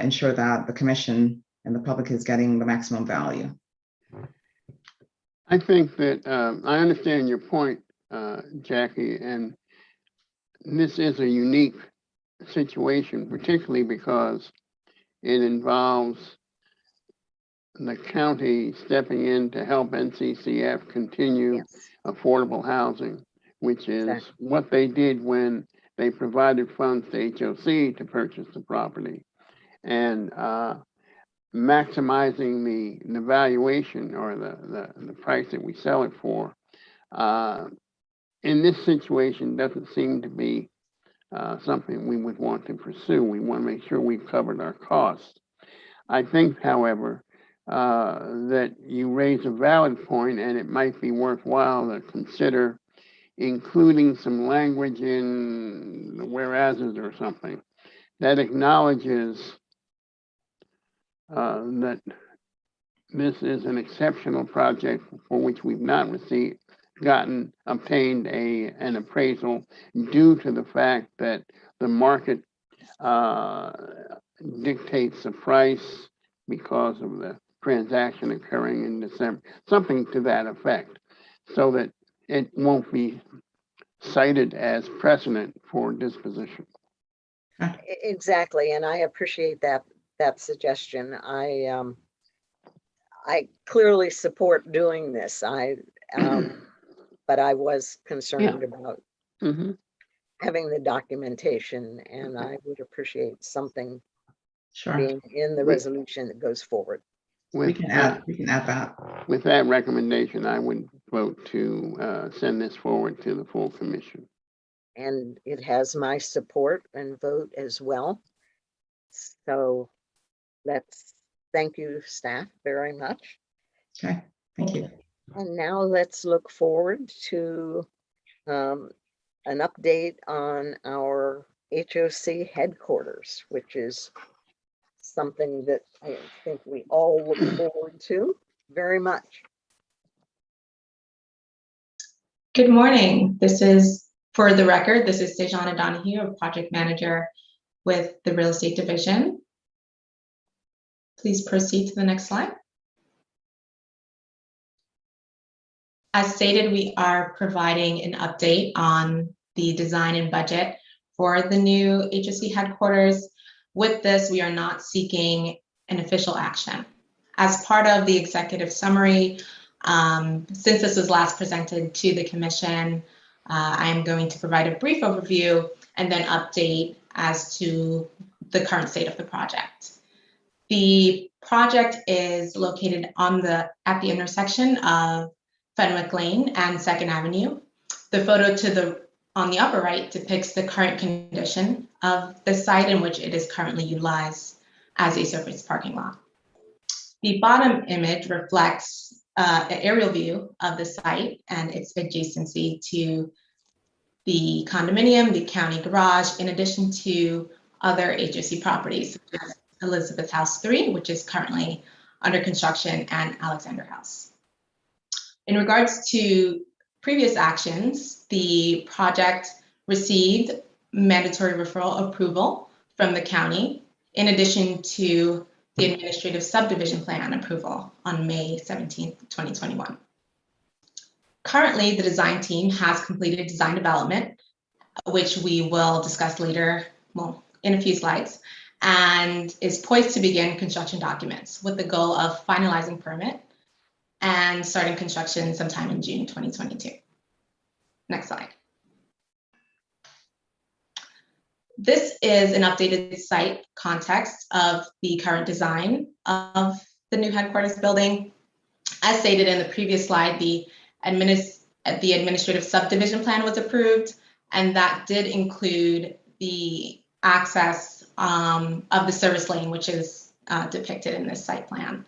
ensure that the commission and the public is getting the maximum value. I think that I understand your point, Jackie, and this is a unique situation, particularly because it involves the county stepping in to help NCCF continue yes, affordable housing, which is Exactly. what they did when they provided funds to HOC to purchase the property. And maximizing the valuation or the price that we sell it for in this situation doesn't seem to be something we would want to pursue. We want to make sure we've covered our costs. I think, however, that you raise a valid point, and it might be worthwhile to consider including some language in the whereases or something that acknowledges that this is an exceptional project for which we've not obtained an appraisal due to the fact that the market dictates the price because of the transaction occurring in December, something to that effect, so that it won't be cited as precedent for disposition. Exactly. And I appreciate that suggestion. I clearly support doing this. But I was concerned about having the documentation, and I would appreciate something Sure. being in the resolution that goes forward. We can add that. With that recommendation, I would vote to send this forward to the full commission. And it has my support and vote as well. So thank you, staff, very much. Okay, thank you. And now let's look forward to an update on our HOC headquarters, which is something that I think we all look forward to very much. Good morning. This is, for the record, this is Dejana Donahue, a project manager with the real estate division. Please proceed to the next slide. As stated, we are providing an update on the design and budget for the new HOC headquarters. With this, we are not seeking an official action. As part of the executive summary, since this was last presented to the commission, I am going to provide a brief overview and then update as to the current state of the project. The project is located at the intersection of Fenwick Lane and Second Avenue. The photo on the upper right depicts the current condition of the site in which it is currently utilized as a surface parking lot. The bottom image reflects an aerial view of the site and its adjacency to the condominium, the county garage, in addition to other HOC properties, such as Elizabeth House 3, which is currently under construction, and Alexander House. In regards to previous actions, the project received mandatory referral approval from the county, in addition to the administrative subdivision plan approval on May 17th, 2021. Currently, the design team has completed design development, which we will discuss later, well, in a few slides, and is poised to begin construction documents with the goal of finalizing permit and starting construction sometime in June 2022. Next slide. This is an updated site context of the current design of the new headquarters building. As stated in the previous slide, the administrative subdivision plan was approved, and that did include the access of the service lane, which is depicted in this site plan.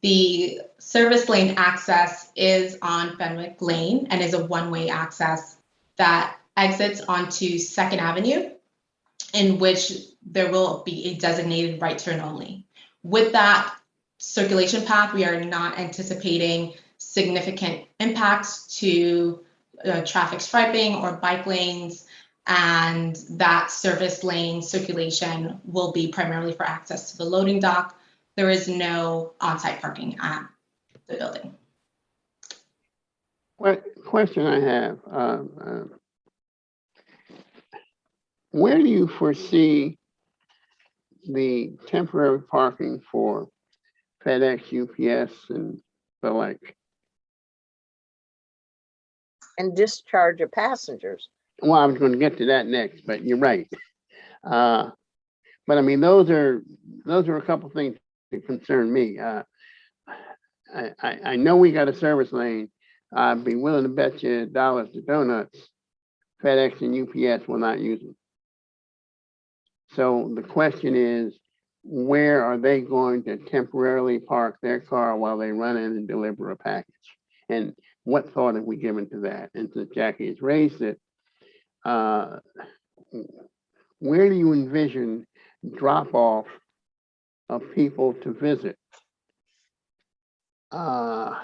The service lane access is on Fenwick Lane and is a one-way access that exits onto Second Avenue, in which there will be a designated right turn only. With that circulation path, we are not anticipating significant impacts to traffic striping or bike lanes, and that service lane circulation will be primarily for access to the loading dock. There is no on-site parking at the building. What question I have, where do you foresee the temporary parking for FedEx, UPS, and the like? And discharge of passengers. Well, I was going to get to that next, but you're right. But I mean, those are a couple things that concern me. I know we got a service lane. I'd be willing to bet you dollars to donuts FedEx and UPS will not use them. So the question is, where are they going to temporarily park their car while they run in and deliver a package? And what thought have we given to that? And since Jackie has raised it, where do you envision drop off of people to visit the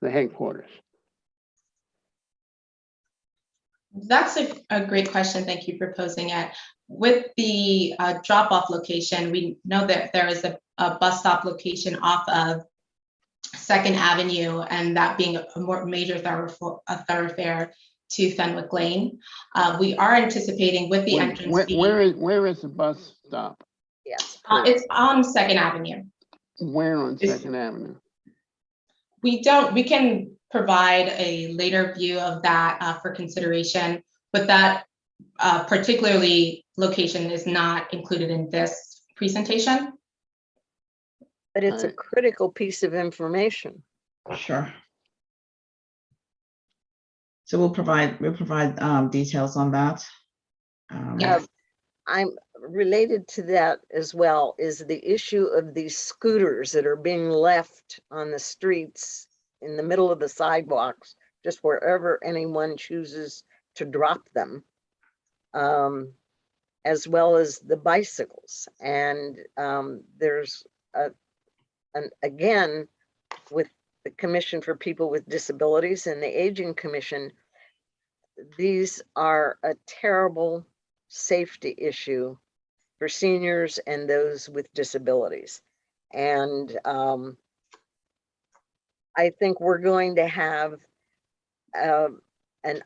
headquarters? That's a great question. Thank you for posing it. With the drop-off location, we know that there is a bus stop location off of Second Avenue, and that being a more major thoroughfare to Fenwick Lane. We are anticipating with the entrance fee. Where is the bus stop? Yes. It's on Second Avenue. Where on Second Avenue? We can provide a later view of that for consideration, but that particularly location is not included in this presentation. But it's a critical piece of information. Sure. So we'll provide details on that. Yes. I'm related to that as well, is the issue of these scooters that are being left on the streets in the middle of the sidewalks, just wherever anyone chooses to drop them, as well as the bicycles. And there's again, with the Commission for People with Disabilities and the Aging Commission, these are a terrible safety issue for seniors and those with disabilities. And I think we're going to have an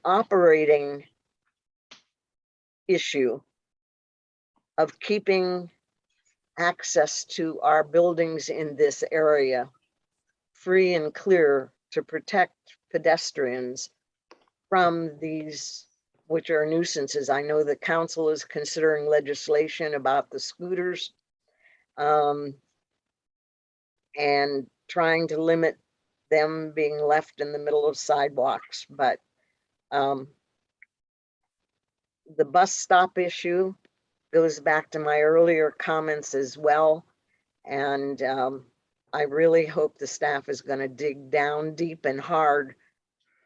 operating issue of keeping access to our buildings in this area free and clear to protect pedestrians from these, which are nuisances. I know the council is considering legislation about the scooters and trying to limit them being left in the middle of sidewalks, but the bus stop issue goes back to my earlier comments as well. And I really hope the staff is going to dig down deep and hard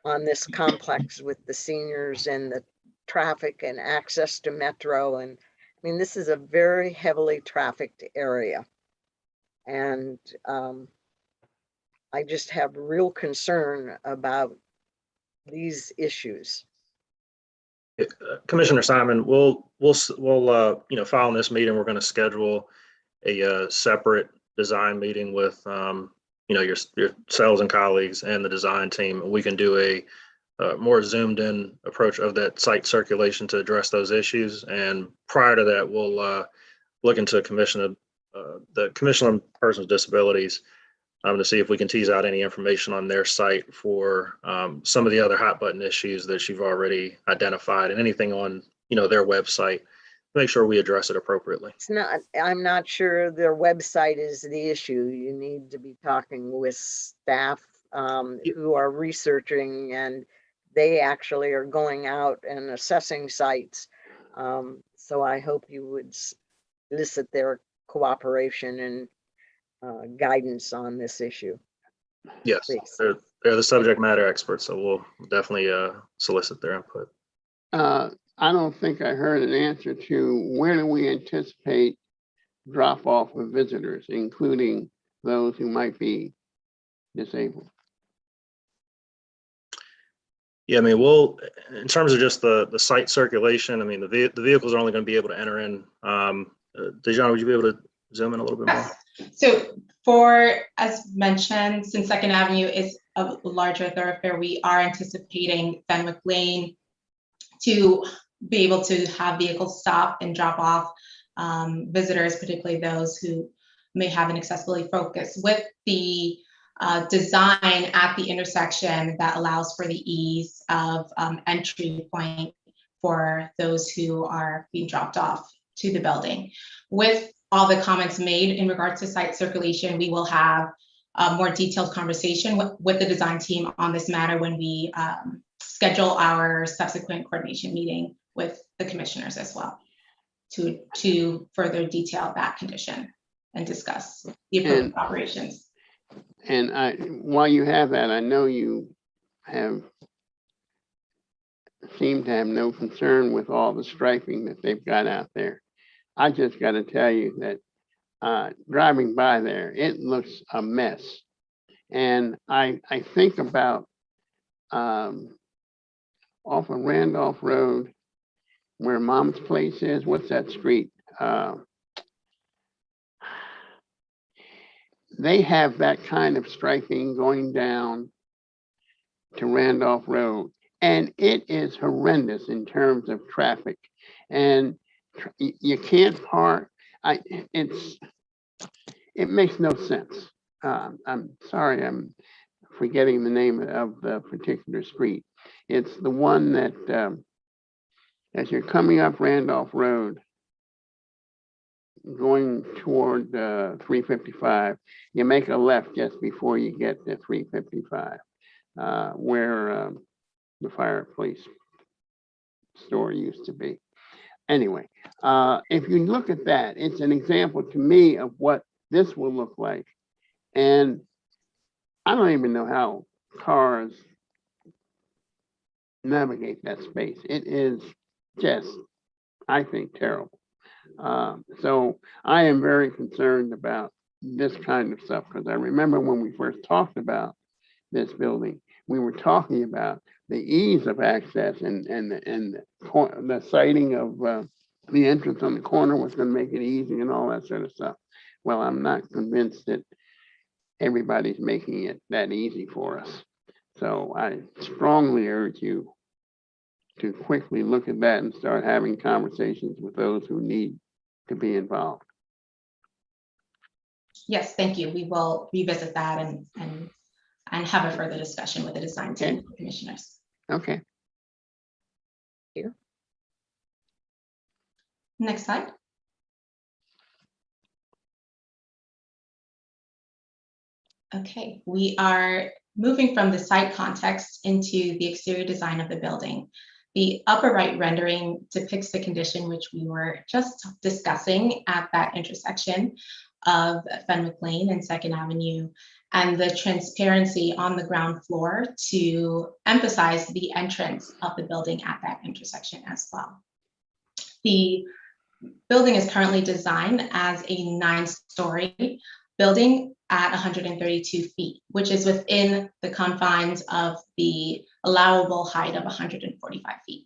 on this complex with the seniors and the traffic and access to Metro. And I mean, this is a very heavily trafficked area. And I just have real concern about these issues. Commissioner Simon, we'll following this meeting, we're going to schedule a separate design meeting with your sales and colleagues and the design team, and we can do a more zoomed in approach of that site circulation to address those issues. And prior to that, we'll look into the Commission on Persons with Disabilities to see if we can tease out any information on their site for some of the other hot button issues that you've already identified, and anything on their website. Make sure we address it appropriately. It's not, I'm not sure their website is the issue. You need to be talking with staff who are researching, and they actually are going out and assessing sites. So I hope you would elicit their cooperation and guidance on this issue. Yes, Please. they're the subject matter experts, so we'll definitely solicit their input. I don't think I heard an answer to where do we anticipate drop off of visitors, including those who might be disabled. Yeah, I mean, we'll, in terms of just the site circulation, I mean, the vehicles are only going to be able to enter in. Dejan, would you be able to zoom in a little bit more? So as mentioned, since Second Avenue is a larger thoroughfare, we are anticipating Fenwick Lane to be able to have vehicles stop and drop off visitors, particularly those who may have an accessibility focus, with the design at the intersection that allows for the ease of entry point for those who are being dropped off to the building. With all the comments made in regards to site circulation, we will have a more detailed conversation with the design team on this matter when we schedule our subsequent coordination meeting with the commissioners as well, to further detail that condition and discuss the appropriate operations. And while you have that, I know you seem to have no concern with all the striping that they've got out there. I just got to tell you that driving by there, it looks a mess. And I think about off of Randolph Road, where Mom's Place is. What's that street? They have that kind of striping going down to Randolph Road, and it is horrendous in terms of traffic. And you can't park. It makes no sense. I'm sorry, I'm forgetting the name of the particular street. It's the one that as you're coming up Randolph Road, going toward 355, you make a left just before you get to 355, where the fire police store used to be. Anyway, if you look at that, it's an example to me of what this will look like. And I don't even know how cars navigate that space. It is just, I think, terrible. So I am very concerned about this kind of stuff, because I remember when we first talked about this building, we were talking about the ease of access and the sighting of the entrance on the corner was going to make it easy and all that sort of stuff. Well, I'm not convinced that everybody's making it that easy for us. So I strongly urge you to quickly look at that and start having conversations with those who need to be involved. Yes, thank you. We will revisit that and have a further discussion with the design team and commissioners. Okay. Thank you. Next slide. Okay, we are moving from the site context into the exterior design of the building. The upper right rendering depicts the condition which we were just discussing at that intersection of Fenwick Lane and 2nd Avenue, and the transparency on the ground floor to emphasize the entrance of the building at that intersection as well. The building is currently designed as a 9-story building at 132 feet, which is within the confines of the allowable height of 145 feet.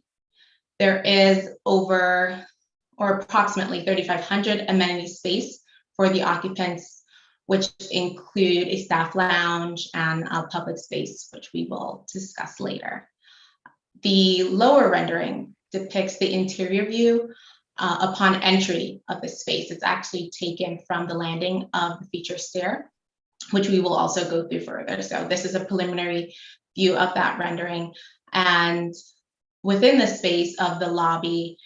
There is over or approximately 3,500 amenity space for the occupants, which include a staff lounge and a public space, which we will discuss later. The lower rendering depicts the interior view upon entry of the space. It's actually taken from the landing of the feature stair, which we will also go through further. So this is a preliminary view of that rendering. And within the space of the lobby,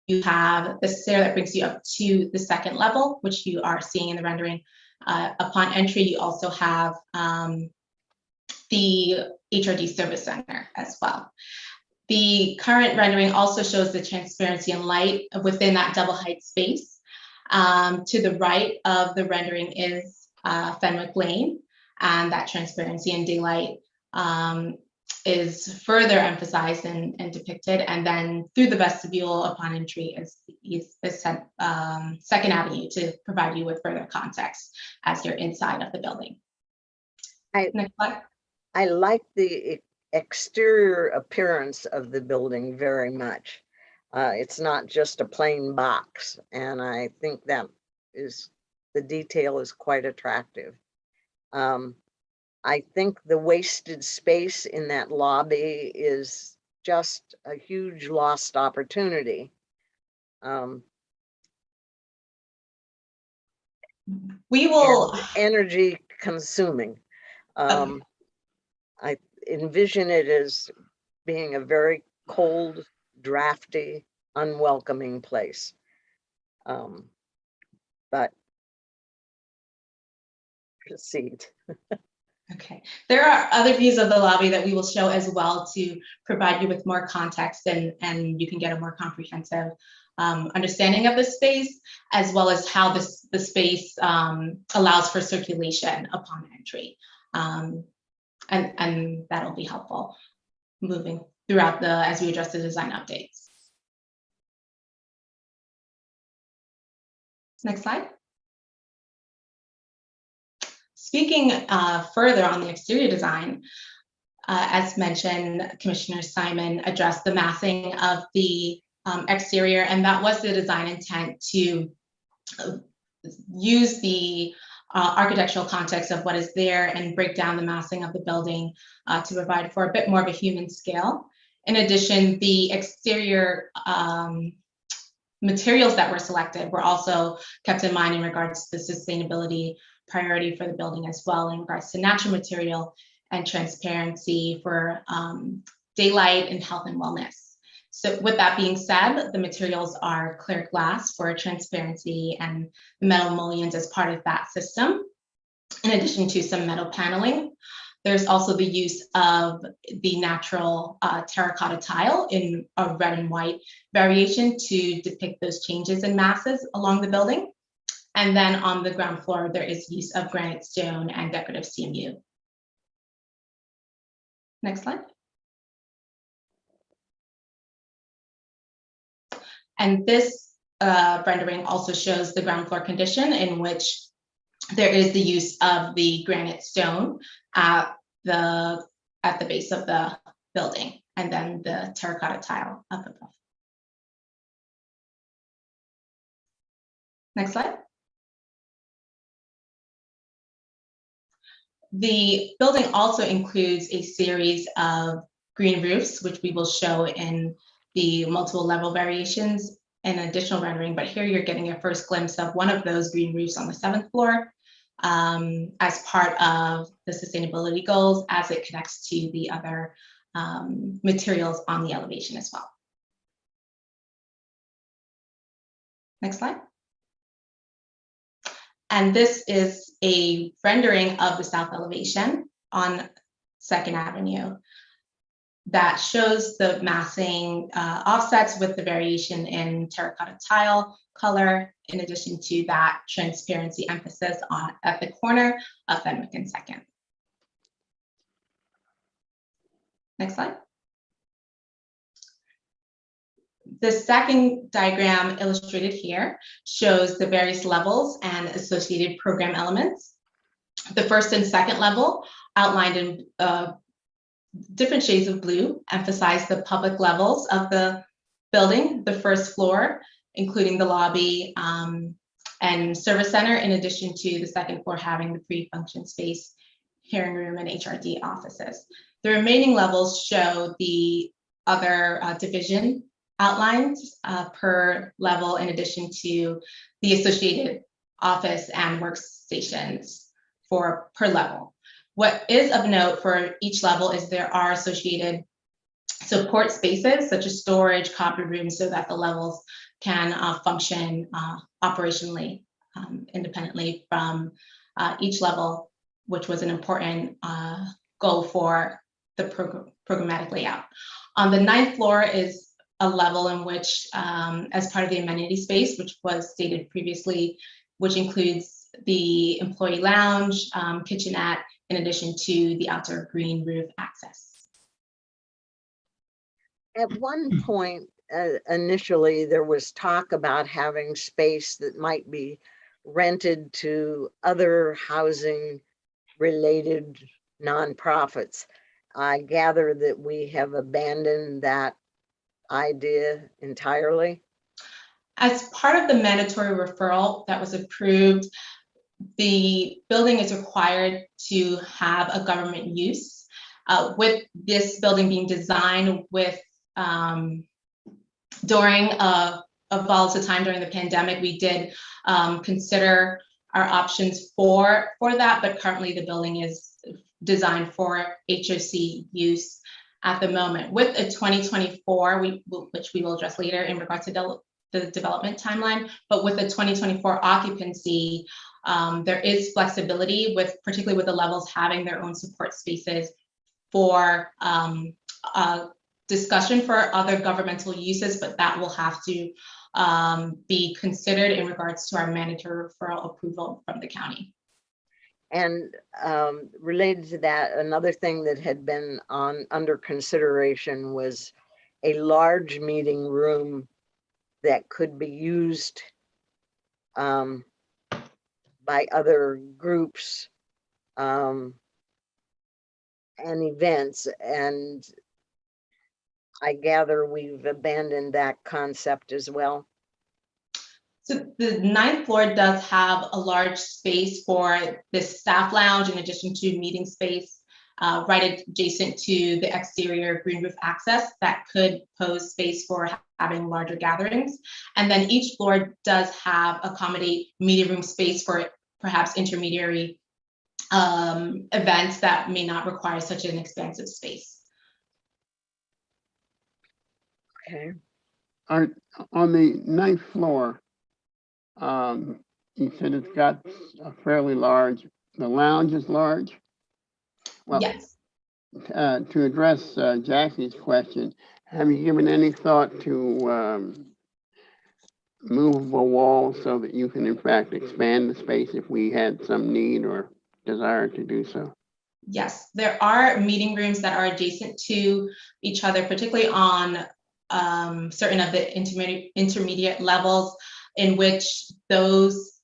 you have the stair that brings you up to the 2nd level, which you are seeing in the rendering. Upon entry, you also have the HRD service center as well. The current rendering also shows the transparency and light within that double height space. To the right of the rendering is Fenwick Lane, and that transparency and daylight is further emphasized and depicted. And then through the vestibule upon entry is 2nd Avenue to provide you with further context as you're inside of the building. Next slide. I like the exterior appearance of the building very much. It's not just a plain box, and I think that is, the detail is quite attractive. I think the wasted space in that lobby is just a huge lost opportunity. We will energy consuming. I envision it as being a very cold, drafty, unwelcoming place. But proceed. Okay, there are other views of the lobby that we will show as well to provide you with more context, and you can get a more comprehensive understanding of the space, as well as how the space allows for circulation upon entry. And that'll be helpful moving throughout as we address the design updates. Next slide. Speaking further on the exterior design, as mentioned, Commissioner Simon addressed the massing of the exterior, and that was the design intent to use the architectural context of what is there and break down the massing of the building to provide for a bit more of a human scale. In addition, the exterior materials that were selected were also kept in mind in regards to the sustainability priority for the building as well, in regards to natural material and transparency for daylight and health and wellness. So with that being said, the materials are clear glass for transparency and the metal mullions as part of that system, in addition to some metal paneling. There's also the use of the natural terracotta tile in a red and white variation to depict those changes in masses along the building. And then on the ground floor, there is use of granite stone and decorative CMU. Next slide. And this rendering also shows the ground floor condition, in which there is the use of the granite stone at the base of the building, and then the terracotta tile up above. Next slide. The building also includes a series of green roofs, which we will show in the multiple level variations and additional rendering, but here you're getting a first glimpse of one of those green roofs on the 7th floor as part of the sustainability goals, as it connects to the other materials on the elevation as well. Next slide. And this is a rendering of the south elevation. on 2nd Avenue that shows the massing offsets with the variation in terracotta tile color, in addition to that transparency emphasis at the corner of Fenwick and 2nd. Next slide. The second diagram illustrated here shows the various levels and associated program elements. The first and second level, outlined in different shades of blue, emphasize the public levels of the building, the first floor, including the lobby and service center, in addition to the second floor having the pre-function space, hearing room, and HRD offices. The remaining levels show the other division outlines per level, in addition to the associated office and workstations for per level. What is of note for each level is there are associated support spaces such as storage, copy rooms, so that the levels can function operationally independently from each level, which was an important goal for the programmatic layout. On the 9th floor is a level in which, as part of the amenity space, which was stated previously, which includes the employee lounge, kitchenette, in addition to the outdoor green roof access. At one point, initially, there was talk about having space that might be rented to other housing related nonprofits. I gather that we have abandoned that idea entirely. As part of the mandatory referral that was approved, the building is required to have a government use. With this building being designed with during a volatile time during the pandemic, we did consider our options for that, but currently the building is designed for HOC use at the moment. With a 2024, which we will address later in regards to the development timeline, but with the 2024 occupancy, there is flexibility particularly with the levels having their own support spaces for discussion for other governmental uses, but that will have to be considered in regards to our mandatory referral approval from the county. And related to that, another thing that had been under consideration was a large meeting room that could be used by other groups and events. And I gather we've abandoned that concept as well. So the 9th floor does have a large space for this staff lounge, in addition to meeting space right adjacent to the exterior green roof access that could pose space for having larger gatherings. And then each floor does accommodate meeting room space for perhaps intermediary events that may not require such an expansive space. Okay. On the 9th floor, you said it's got a fairly large, the lounge is large? Well, Yes. To address Jackie's question, have you given any thought to movable walls so that you can in fact expand the space if we had some need or desire to do so? Yes, there are meeting rooms that are adjacent to each other, particularly on certain of the intermediate levels, in which those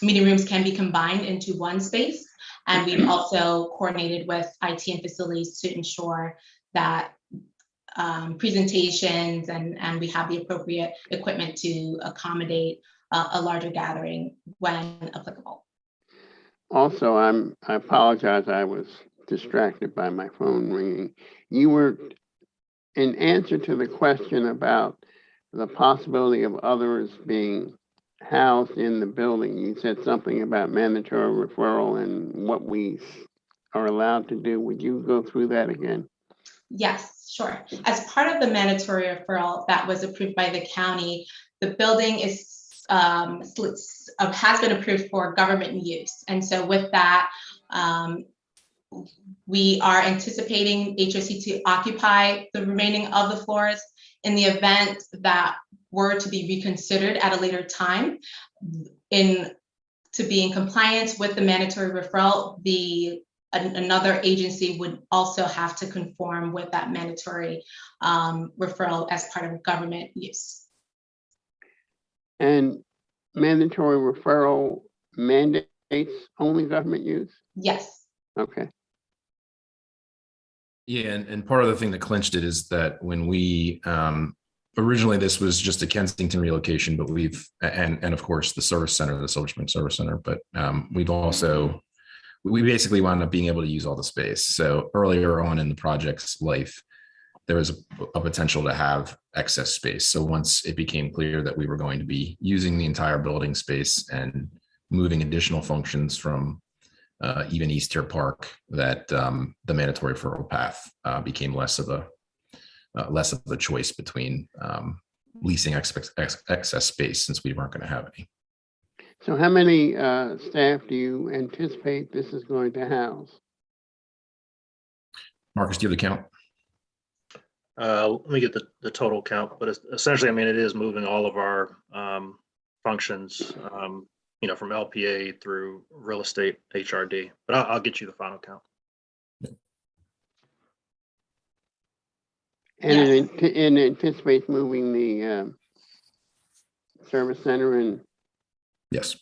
meeting rooms can be combined into one space. And we've also coordinated with IT and facilities to ensure that presentations and we have the appropriate equipment to accommodate a larger gathering when applicable. Also, I apologize, I was distracted by my phone ringing. You were, in answer to the question about the possibility of others being housed in the building, you said something about mandatory referral and what we are allowed to do. Would you go through that again? Yes, sure. As part of the mandatory referral that was approved by the county, the building has been approved for government use. And so with that, We are anticipating HOC to occupy the remaining of the floors. In the event that were to be reconsidered at a later time, to be in compliance with the mandatory referral, another agency would also have to conform with that mandatory referral as part of government use. And mandatory referral mandates only government use? Yes. Okay. Yeah, and part of the thing that clinched it is that when we originally this was just a Kensington relocation, but and of course the service center, the Silver Spring Service Center, but we basically wound up being able to use all the space. So earlier on in the project's life, there was a potential to have excess space. So once it became clear that we were going to be using the entire building space and moving additional functions from even East Tier Park, that the mandatory referral path became less of a choice between leasing excess space, since we weren't going to have any. So how many staff do you anticipate this is going to house? Marcus, do you have the count? Let me get the total count, but essentially, I mean, it is moving all of our functions, from LPA through real estate, HRD, but I'll get you the final count. And it anticipates moving the service center and. Yes.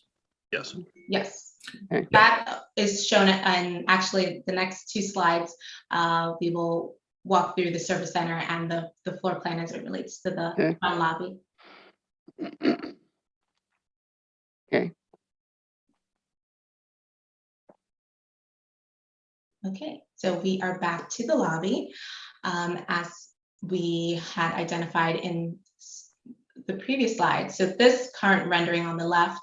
Yes. Yes. Okay. That is shown in actually the next two slides. We will walk through the service center and the floor plan as it relates to the front lobby. Okay. Okay, so we are back to the lobby. As we had identified in the previous slide. So this current rendering on the left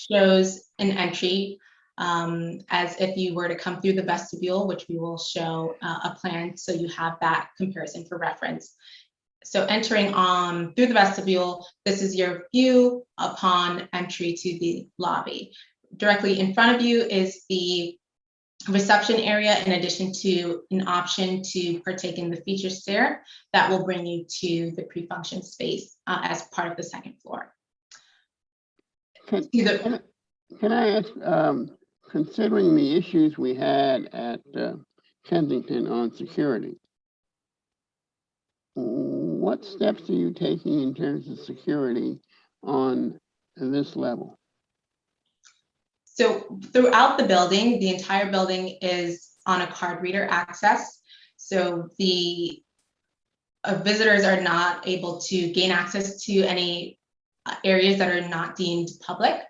shows an entry as if you were to come through the vestibule, which we will show a plan so you have that comparison for reference. So entering through the vestibule, this is your view upon entry to the lobby. Directly in front of you is the reception area, in addition to an option to partake in the feature stair that will bring you to the pre-function space as part of the second floor. Can I ask, considering the issues we had at Kensington on security, what steps are you taking in terms of security on this level? So throughout the building, the entire building is on a card reader access. So the visitors are not able to gain access to any areas that are not deemed public.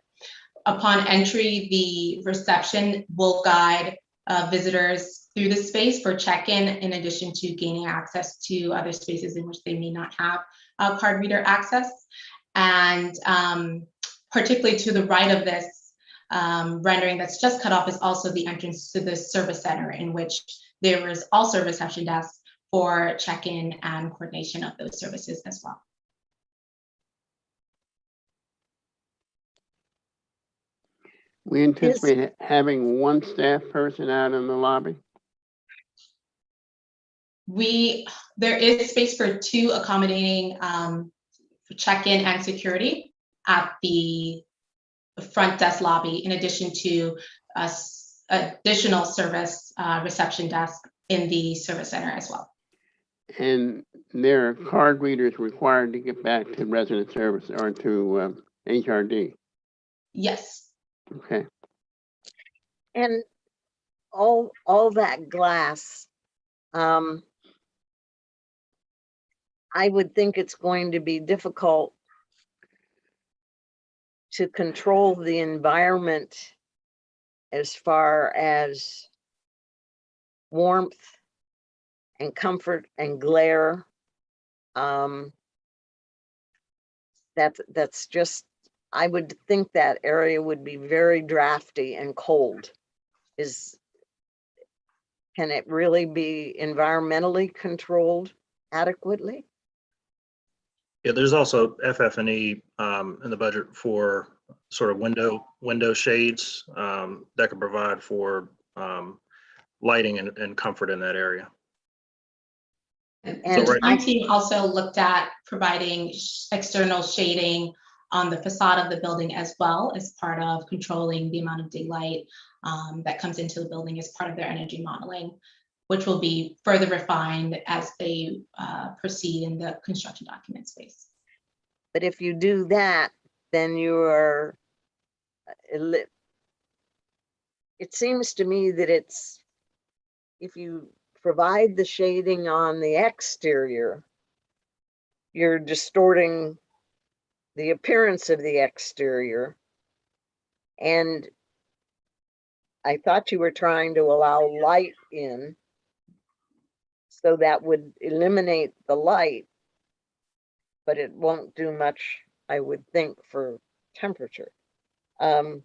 Upon entry, the reception will guide visitors through the space for check-in, in addition to gaining access to other spaces in which they may not have card reader access. And particularly to the right of this rendering that's just cut off is also the entrance to the service center, in which there is also a reception desk for check-in and coordination of those services as well. We anticipate having one staff person out in the lobby? There is space for two accommodating check-in and security at the front desk lobby, in addition to additional service reception desk in the service center as well. And there are card readers required to get back to resident service or to HRD? Yes. Okay. And all that glass, I would think it's going to be difficult to control the environment as far as warmth and comfort and glare. That's just, I would think that area would be very drafty and cold. Can it really be environmentally controlled adequately? Yeah, there's also FF&E in the budget for sort of window shades that could provide for lighting and comfort in that area. And And the right- design team also looked at providing external shading on the facade of the building as well as part of controlling the amount of daylight that comes into the building as part of their energy modeling, which will be further refined as they proceed in the construction document space. but if you do that, then you are, it seems to me that if you provide the shading on the exterior, you're distorting the appearance of the exterior. And I thought you were trying to allow light in, so that would eliminate the light, but it won't do much, I would think, for temperature. And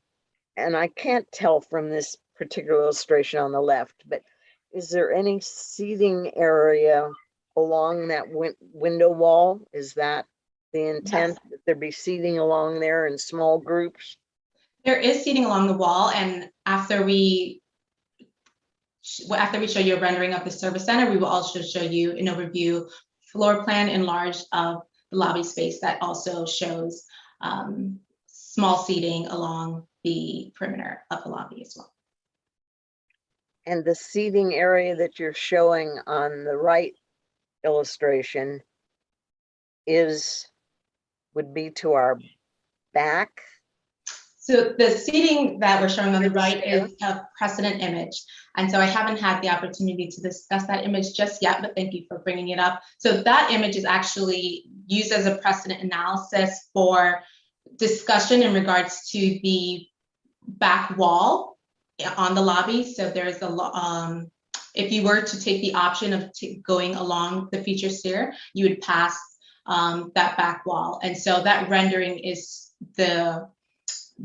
I can't tell from this particular illustration on the left, but is there any seating area along that window wall? Is that the intent, that there be seating along there in small groups? There is seating along the wall, and after we show you a rendering of the service center, we will also show you an overview floor plan enlarged of the lobby space that also shows small seating along the perimeter of the lobby as well. And the seating area that you're showing on the right illustration would be to our back? So the seating that we're showing on the right is a precedent image. And so I haven't had the opportunity to discuss that image just yet, but thank you for bringing it up. So that image is actually used as a precedent analysis for discussion in regards to the back wall on the lobby. So there's if you were to take the option of going along the feature stair, you would pass that back wall. And so that rendering is the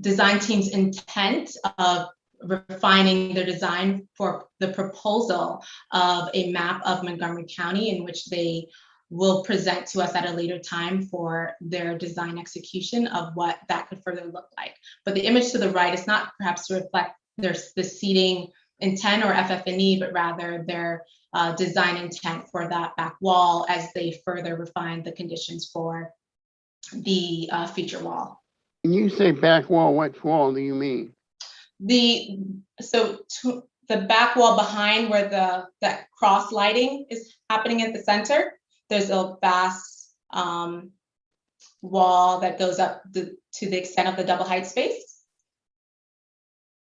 design team's intent of refining their design for the proposal of a map of Montgomery County, in which they will present to us at a later time for their design execution of what that could further look like. But the image to the right is not perhaps to reflect the seating intent or FF&E, but rather their design intent for that back wall as they further refine the conditions for the feature wall. When you say back wall, which wall do you mean? The back wall behind where that cross lighting is happening at the center, there's a vast wall that goes up to the extent of the double height space.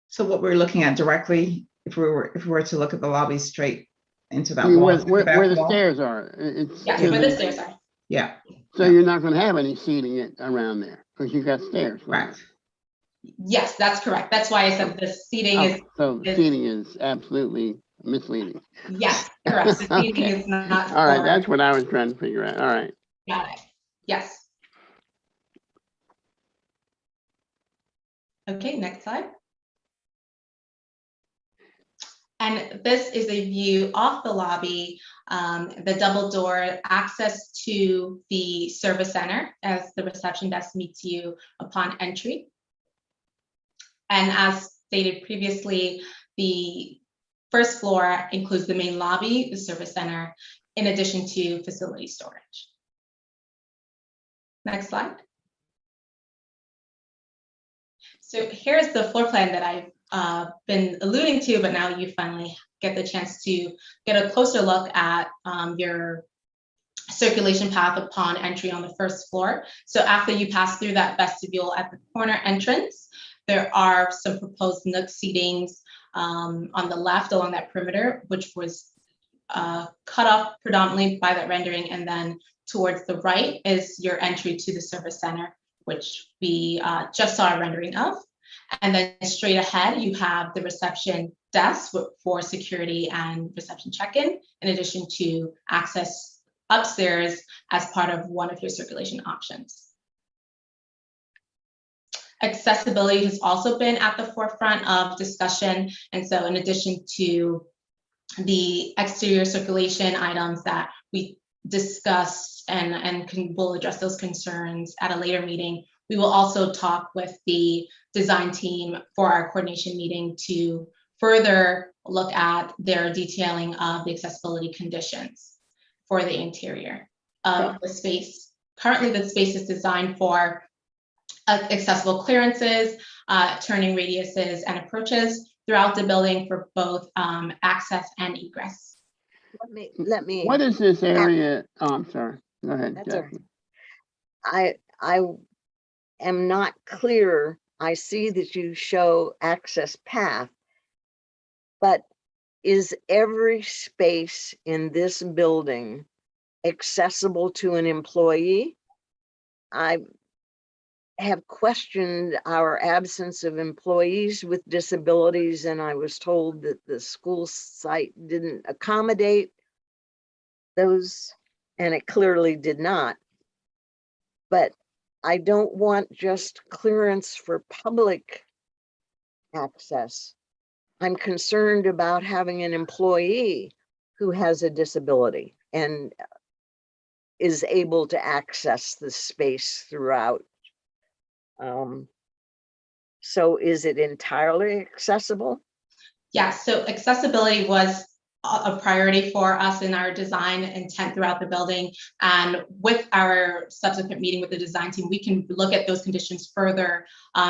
So what we're looking at directly, if we were to look at the lobby straight into that I mean, wall, where back the wall? stairs are. It's Yes, to where the stairs are. Yeah, So you're not gonna have any seating around there, because you got stairs. correct. Yes, that's correct. That's why I said the seating is, So the seating is absolutely misleading. yes, correct. The seating Okay. is not. All right, for- that's what I was trying to figure out. All right. Got it. Yes. Okay, next slide. And this is a view off the lobby, the double door access to the service center as the reception desk meets you upon entry. And as stated previously, the first floor includes the main lobby, the service center, in addition to facility storage. Next slide. So here's the floor plan that I've been alluding to, but now you finally get the chance to get a closer look at your circulation path upon entry on the first floor. So after you pass through that vestibule at the corner entrance, there are some proposed nook seatings on the left along that perimeter, which was cut off predominantly by that rendering, and then towards the right is your entry to the service center, which we just saw a rendering of. And then straight ahead, you have the reception desk for security and reception check-in, in addition to access upstairs as part of one of your circulation options. Accessibility has also been at the forefront of discussion. And so in addition to the exterior circulation items that we discussed and we'll address those concerns at a later meeting, we will also talk with the design team for our coordination meeting to further look at their detailing of the accessibility conditions for the interior of the space. Currently, the space is designed for accessible clearances, turning radiuses and approaches throughout the building for both access and egress. Let me. What is this area? Oh, I'm sorry. Go ahead, That's all Jackie. I am not clear. I see that you show access path, but is every space in this building accessible to an employee? I have questioned our absence of employees with disabilities, and I was told that the school site didn't accommodate those, and it clearly did not. But I don't want just clearance for public access. I'm concerned about having an employee who has a disability and is able to access the space throughout. So is it entirely accessible? Yes, so accessibility was a priority for us in our design intent throughout the building. And with our subsequent meeting with the design team, we can look at those conditions further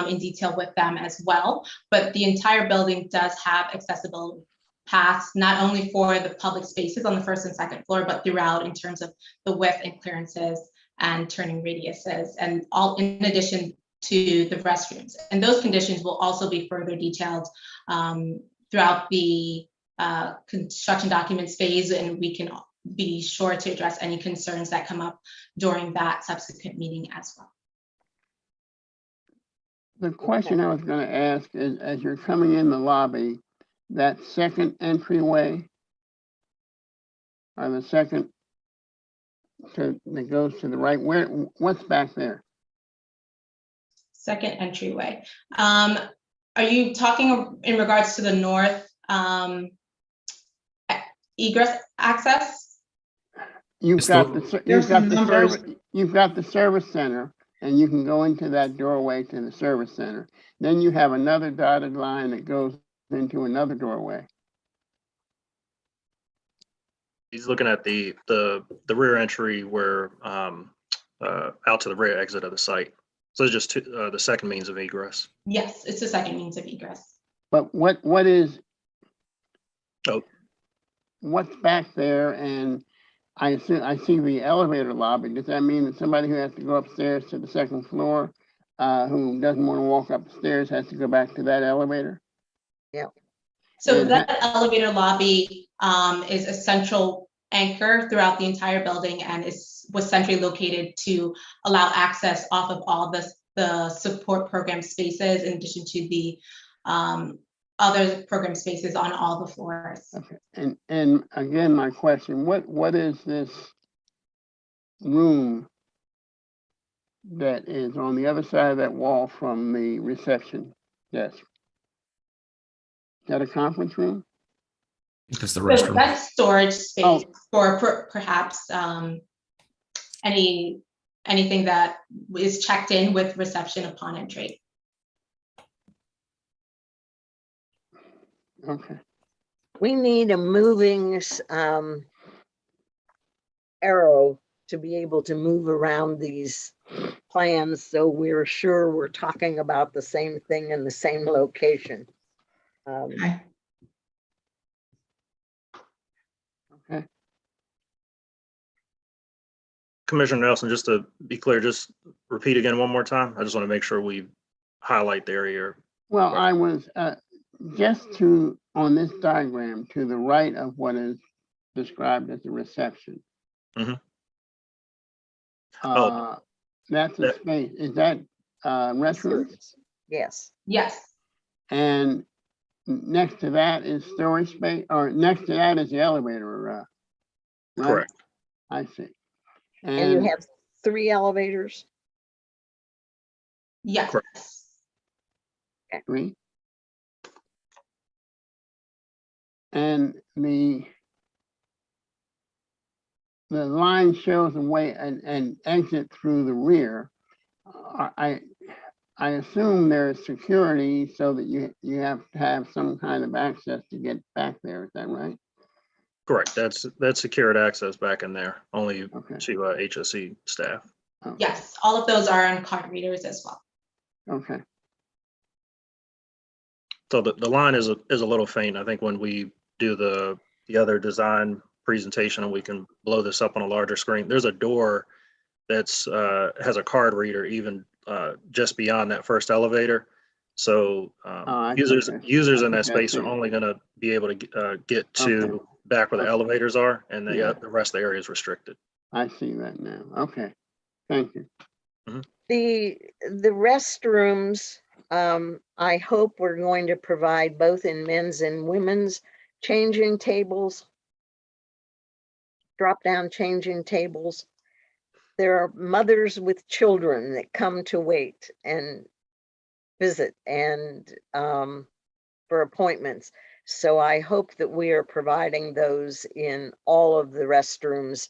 in detail with them as well. But the entire building does have accessibility paths, not only for the public spaces on the first and second floor, but throughout in terms of the width and clearances and turning radiuses, and all in addition to the restrooms. And those conditions will also be further detailed throughout the construction documents phase, and we can be sure to address any concerns that come up during that subsequent meeting as well. The question I was going to ask is, as you're coming in the lobby, that second entryway, or the second that goes to the right, what's back there? Second entryway. Are you talking in regards to the north egress access? You've got the service center, and you can go into that doorway to the service center. Then you have another dotted line that goes into another doorway. He's looking at the rear entry where out to the rear exit of the site. So it's just the second means of egress. Yes, it's the second means of egress. But what is? Oh. What's back there? And I see the elevator lobby. Does that mean that somebody who has to go upstairs to the second floor, who doesn't want to walk up the stairs, has to go back to that elevator? Yeah. So that elevator lobby is a central anchor throughout the entire building, and was centrally located to allow access off of all the support program spaces, in addition to the other program spaces on all the floors. Okay. And again, my question, what is this room that is on the other side of that wall from the reception desk? Is that a conference room? That's the So restroom. that's storage space Oh. for perhaps anything that is checked in with reception upon entry. Okay. We need a moving arrow to be able to move around these plans, so we're sure we're talking about the same thing in the same location. Okay. Okay. Commissioner Nelson, just to be clear, just repeat again one more time. I just want to make sure we highlight the area. Well, I was just on this diagram to the right of what is described as the reception. Mhm. That's a space. Is that restrooms? Yes. Yes. And next to that is storage space, or next to that is the elevator. Right? Correct. I see. And you have 3 elevators? Yes. Correct. 3. And the line shows a way and exit through the rear. I assume there's security so that you have to have some kind of access to get back there. Is that right? Correct. That's secured access back in there, only Okay. to HOC staff. Okay. Yes, all of those are on card readers as well. Okay. So the line is a little faint. I think when we do the other design presentation and we can blow this up on a larger screen, there's a door that's has a card reader even just beyond that first elevator. So I users think in that that's space are it. only going to be able to get to Okay. back where the Okay. elevators are, and Yeah. the rest of the area is restricted. I see that now. Okay. Thank you. The restrooms, I hope we're going to provide both in men's and women's changing tables, drop-down changing tables. There are mothers with children that come to wait and visit and for appointments. So I hope that we are providing those in all of the restrooms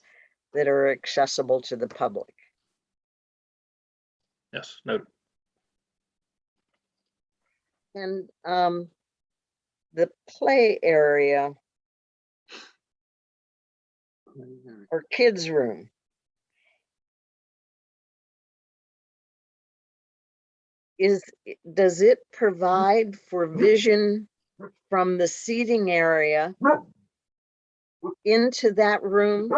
that are accessible to the public. Yes, noted. And the play area or kids' room. Does it provide for vision from the seating area into that room?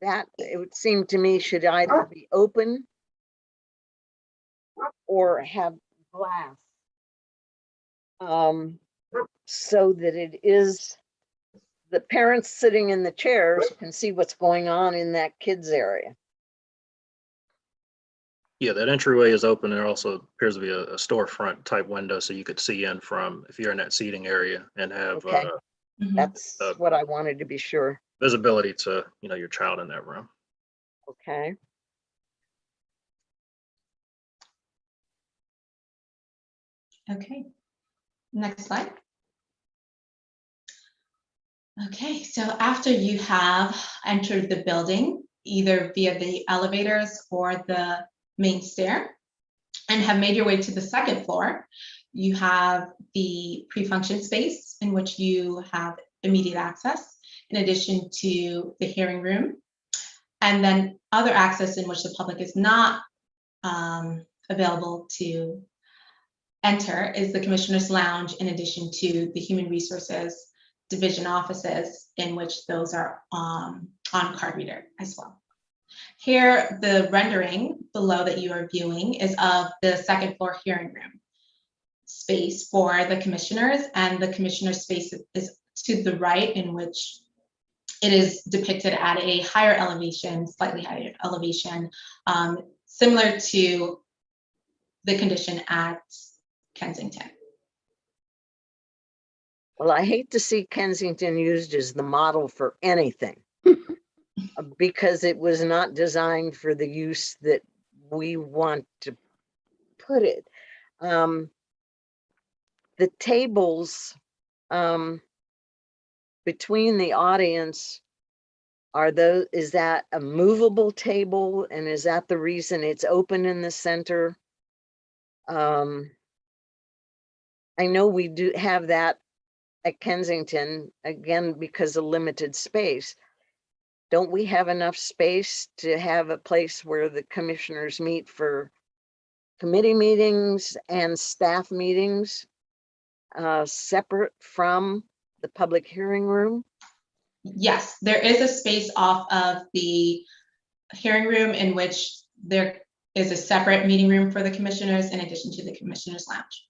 That, it would seem to me, should either be open or have glass. So that it is, the parents sitting in the chairs can see what's going on in that kids area. Yeah, that entryway is open. There also appears to be a storefront type window, so you could see in from if you're in that seating area and have Okay. Mhm. That's what I wanted to be sure. visibility to your child in that room. Okay. Okay, next slide. Okay, so after you have entered the building, either via the elevators or the main stair, and have made your way to the second floor, you have the pre-function space in which you have immediate access, in addition to the hearing room. And then other access in which the public is not available to enter is the Commissioner's Lounge, in addition to the Human Resources Division offices, in which those are on card reader as well. Here, the rendering below that you are viewing is of the second floor hearing room space for the commissioners, and the commissioner's space is to the right, in which it is depicted at a higher elevation, slightly higher elevation, similar to the condition at Kensington. Well, I hate to see Kensington used as the model for anything because it was not designed for the use that we want to put it. The tables between the audience, is that a movable table? And is that the reason it's open in the center? I know we do have that at Kensington, again, because of limited space. Don't we have enough space to have a place where the commissioners meet for committee meetings and staff meetings separate from the public hearing room? Yes, there is a space off of the hearing room in which there is a separate meeting room for the commissioners in addition to the Commissioner's Lounge.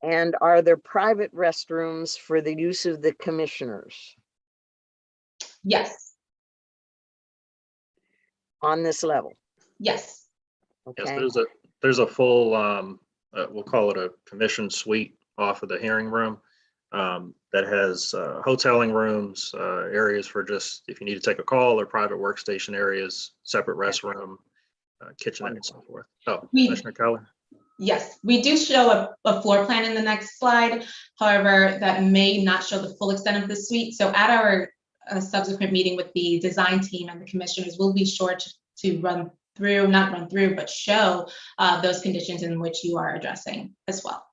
And are there private restrooms for the use of the commissioners Yes, on this level? yes. Yes, Okay, there's a full we'll call it a commission suite off of the hearing room that has hoteling rooms, areas for just if you need to take a call, or private workstation areas, separate restroom, kitchenette, and so forth. Oh, Commissioner Keller. Yes, we do show a floor plan in the next slide. However, that may not show the full extent of the suite. So at our subsequent meeting with the design team and the commissioners, we'll be sure to run through, not run through, but show those conditions in which you are addressing as well.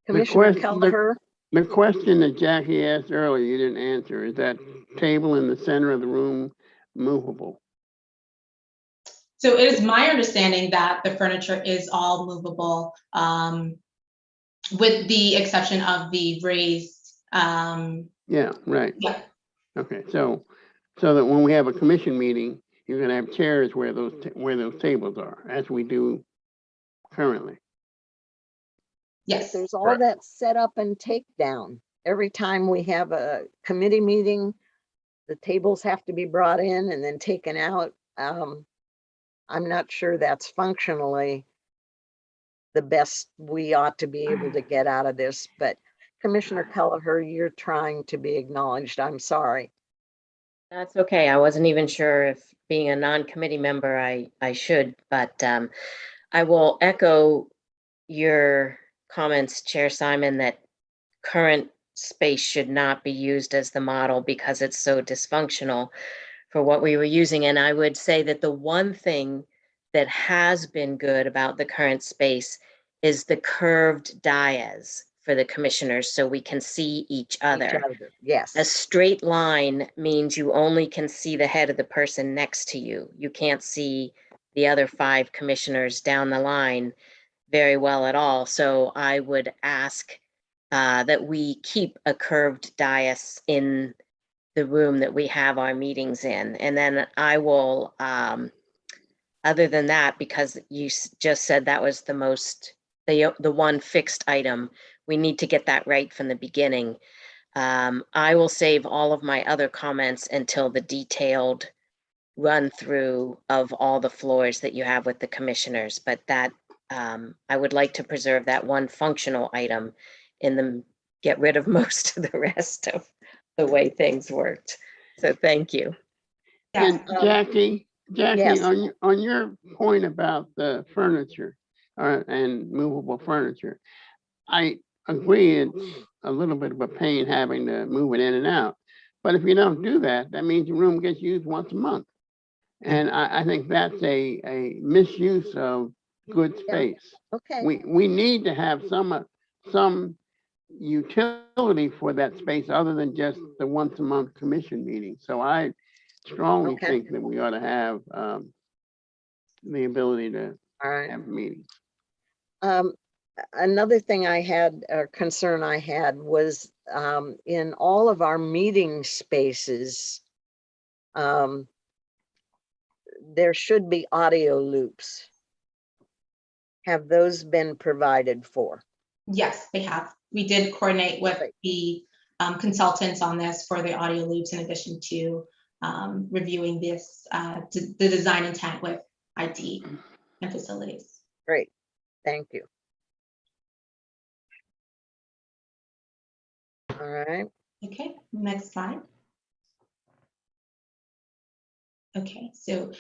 Commissioner question- Kelleher, The question that Jackie asked earlier, you didn't answer, is that table in the center of the room movable? So it is my understanding that the furniture is all movable, with the exception of the raised, Yeah, right. yeah, Okay, so that when we have a commission meeting, you're gonna have chairs where those tables are, as we do currently. yes. there's all Correct. that set up and takedown. Every time we have a committee meeting, the tables have to be brought in and then taken out. I'm not sure that's functionally the best we ought to be able to get out of this, but Commissioner Kelleher, you're trying to be acknowledged. I'm sorry. That's okay. I wasn't even sure if being a non-committee member, I should, but I will echo your comments, Chair Simon, that current space should not be used as the model because it's so dysfunctional for what we were using. And I would say that the one thing that has been good about the current space is the curved dais for the commissioners so we can see each other. Yes. A straight line means you only can see the head of the person next to you. You can't see the other 5 commissioners down the line very well at all. So I would ask that we keep a curved dais in the room that we have our meetings in. And then I will, other than that, because you just said that was the most, the one fixed item, we need to get that right from the beginning. I will save all of my other comments until the detailed run through of all the floors that you have with the commissioners, but that I would like to preserve that one functional item in the, get rid of most of the rest of the way things worked. So thank you. Yes. And Jackie, yes. on your point about the furniture and movable furniture, I agree it's a little bit of a pain having to move it in and out. But if you don't do that, that means your room gets used once a month. And I think that's a misuse of good space. Okay. We need to have some utility for that space other than just the once a month commission meeting. So I strongly Okay. think that we ought to have the ability to All right. have meetings. Another thing I had, or concern I had, was in all of our meeting spaces, there should be audio loops. Have those been provided for? Yes, they have. We did coordinate with the consultants on this for the audio loops in addition to reviewing this, the design intent with IT and facilities. Great, thank you. All right. Okay, next slide. Okay, so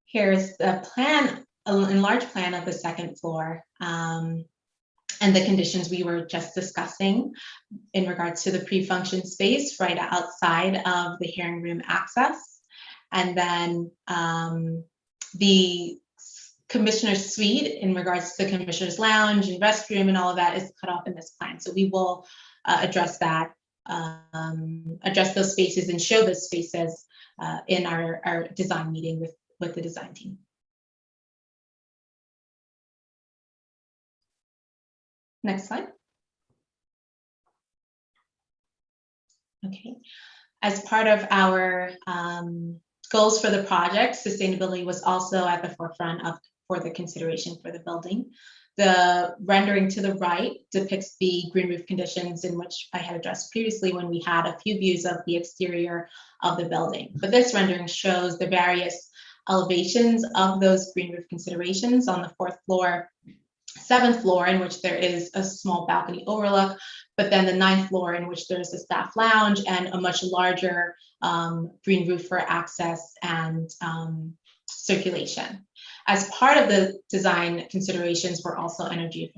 here's the plan, an enlarged plan of the second floor. And the conditions we were just discussing in regards to the pre-function space right outside of the hearing room access. And then the commissioner's suite in regards to the commissioner's lounge and restroom and all of that is cut off in this plan. So we will address that, address those spaces and show those spaces in our design meeting with the design team. Next slide. Okay. As part of our goals for the project, sustainability was also at the forefront for the consideration for the building. The rendering to the right depicts the green roof conditions in which I had addressed previously when we had a few views of the exterior of the building. But this rendering shows the various elevations of those green roof considerations on the 4th floor, 7th floor, in which there is a small balcony overlook, but then the 9th floor in which there's a staff lounge and a much larger green roof for access and circulation. As part of the design considerations were also energy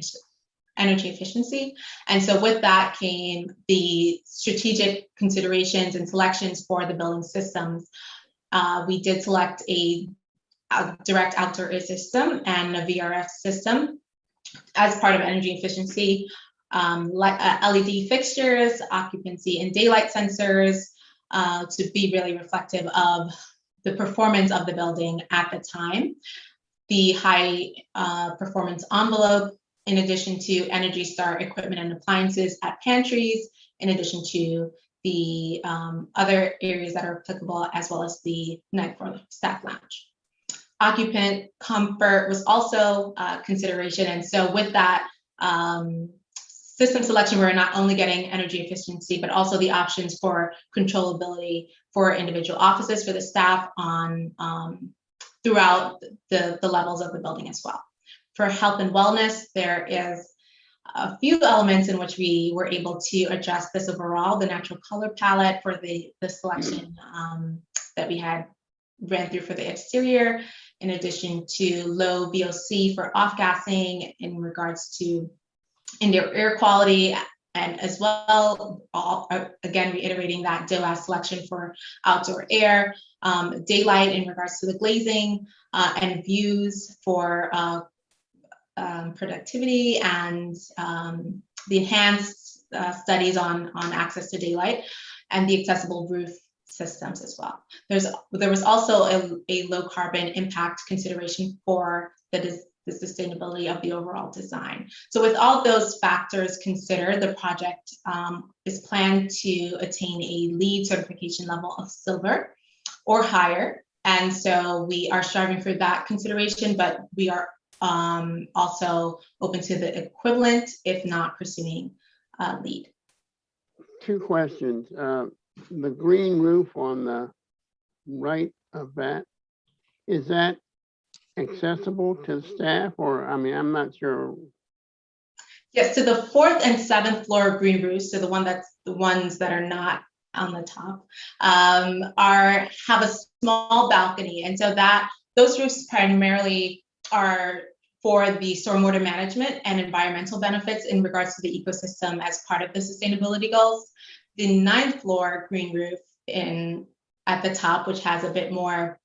efficiency. And so with that came the strategic considerations and selections for the building systems. We did select a direct outdoor air system and a VRF system as part of energy efficiency, LED fixtures, occupancy and daylight sensors to be really reflective of the performance of the building at the time. The high performance envelope, in addition to Energy Star equipment and appliances at pantries, in addition to the other areas that are applicable, as well as the ninth floor staff lounge. Occupant comfort was also a consideration. And so with that system selection, we're not only getting energy efficiency, but also the options for controllability for individual offices for the staff on throughout the levels of the building as well. For health and wellness, there is a few elements in which we were able to adjust this overall, the natural color palette for the selection that we had ran through for the exterior, in addition to low VOC for off-gassing in regards to indoor air quality, and as well, again, reiterating that DOAS selection for outdoor air, daylight in regards to the glazing, and views for productivity and the enhanced studies on access to daylight and the accessible roof systems as well. There was also a low carbon impact consideration for the sustainability of the overall design. So with all those factors considered, the project is planned to attain a LEED certification level of silver or higher. And so we are striving for that consideration, but we are also open to the equivalent, if not pursuing LEED. Two questions. The green roof on the right of that, is that accessible to staff, or, I mean, I'm not sure. Yes, so the 4th and 7th floor green roofs, so the ones that are not on the top, have a small balcony, and so those roofs primarily are for the stormwater management and environmental benefits in regards to the ecosystem as part of the sustainability goals. The 9th floor green roof at the top, which has a bit more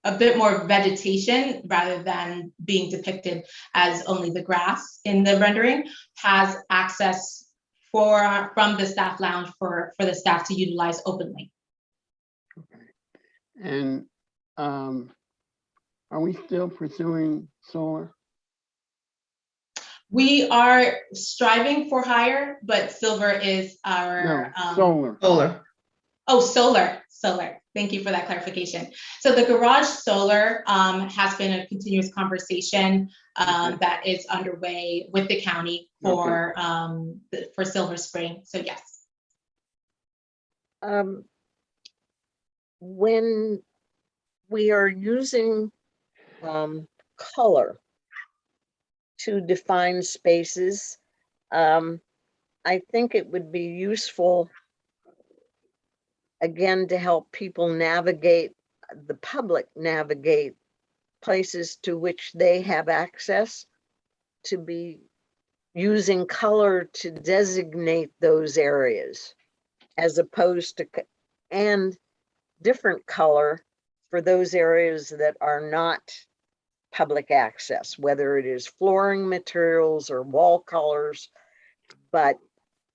vegetation rather than being depicted as only the grass in the rendering, has access from the staff lounge for the staff to utilize openly. Okay. And are we still pursuing solar? We are striving for higher, but silver is our solar. Solar. Oh, solar. Thank you for that clarification. So the garage solar has been a continuous conversation that is underway with the county for Silver Spring. So yes. When we are using color to define spaces, I think it would be useful, again, to help people navigate, the public navigate places to which they have access, to be using color to designate those areas, as opposed to, and different color for those areas that are not public access, whether it is flooring materials or wall colors. But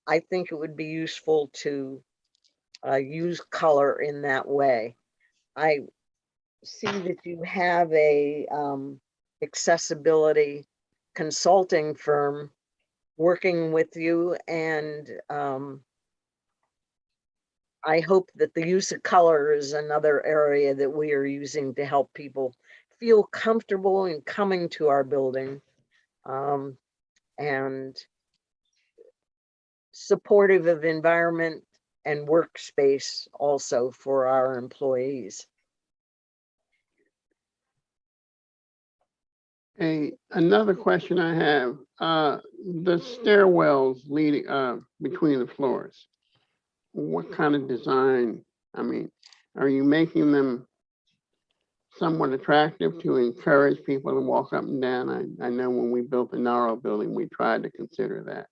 I think it would be useful to use color in that way. I see that you have a accessibility consulting firm working with you, and I hope that the use of color is another area that we are using to help people feel comfortable in coming to our building, and supportive of environment and workspace also for our employees. Another question I have, the stairwells leading between the floors, what kind of design? I mean, are you making them somewhat attractive to encourage people to walk up and down? I know when we built the Naro building, we tried to consider that.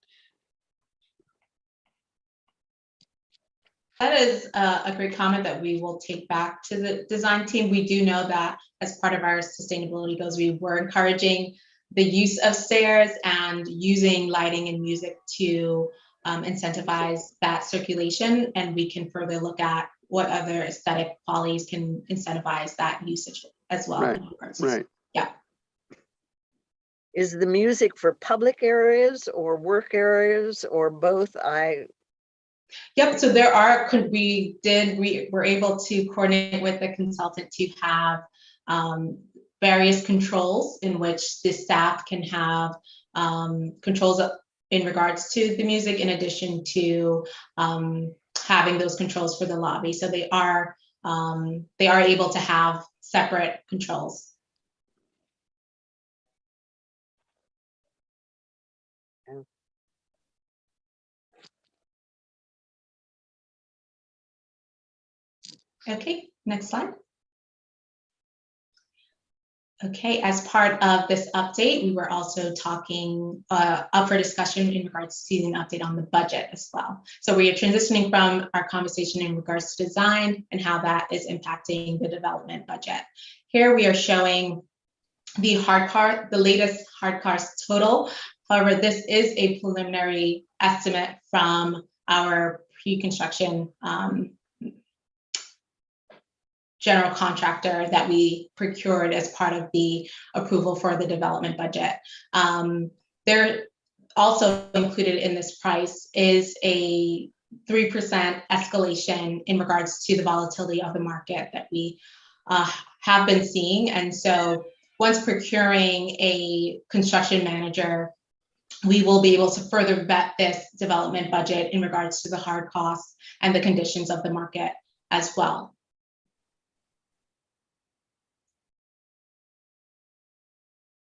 That is a great comment that we will take back to the design team. We do know that as part of our sustainability goals, we were encouraging the use of stairs and using lighting and music to incentivize that circulation. And we can further look at what other aesthetic qualities can incentivize that usage as well. Right, in regards to- right. Yeah. Is the music for public areas or work areas or both? Yep, so there are, we were able to coordinate with the consultant to have various controls in which the staff can have controls in regards to the music, in addition to having those controls for the lobby. So they are able to have separate controls. Okay, next slide. Okay, as part of this update, we were also talking up for discussion in regards to an update on the budget as well. So we are transitioning from our conversation in regards to design and how that is impacting the development budget. Here we are showing the latest hard cost total. However, this is a preliminary estimate from our pre-construction general contractor that we procured as part of the approval for the development budget. There also included in this price is a 3% escalation in regards to the volatility of the market that we have been seeing. And so once procuring a construction manager, we will be able to further vet this development budget in regards to the hard costs and the conditions of the market as well.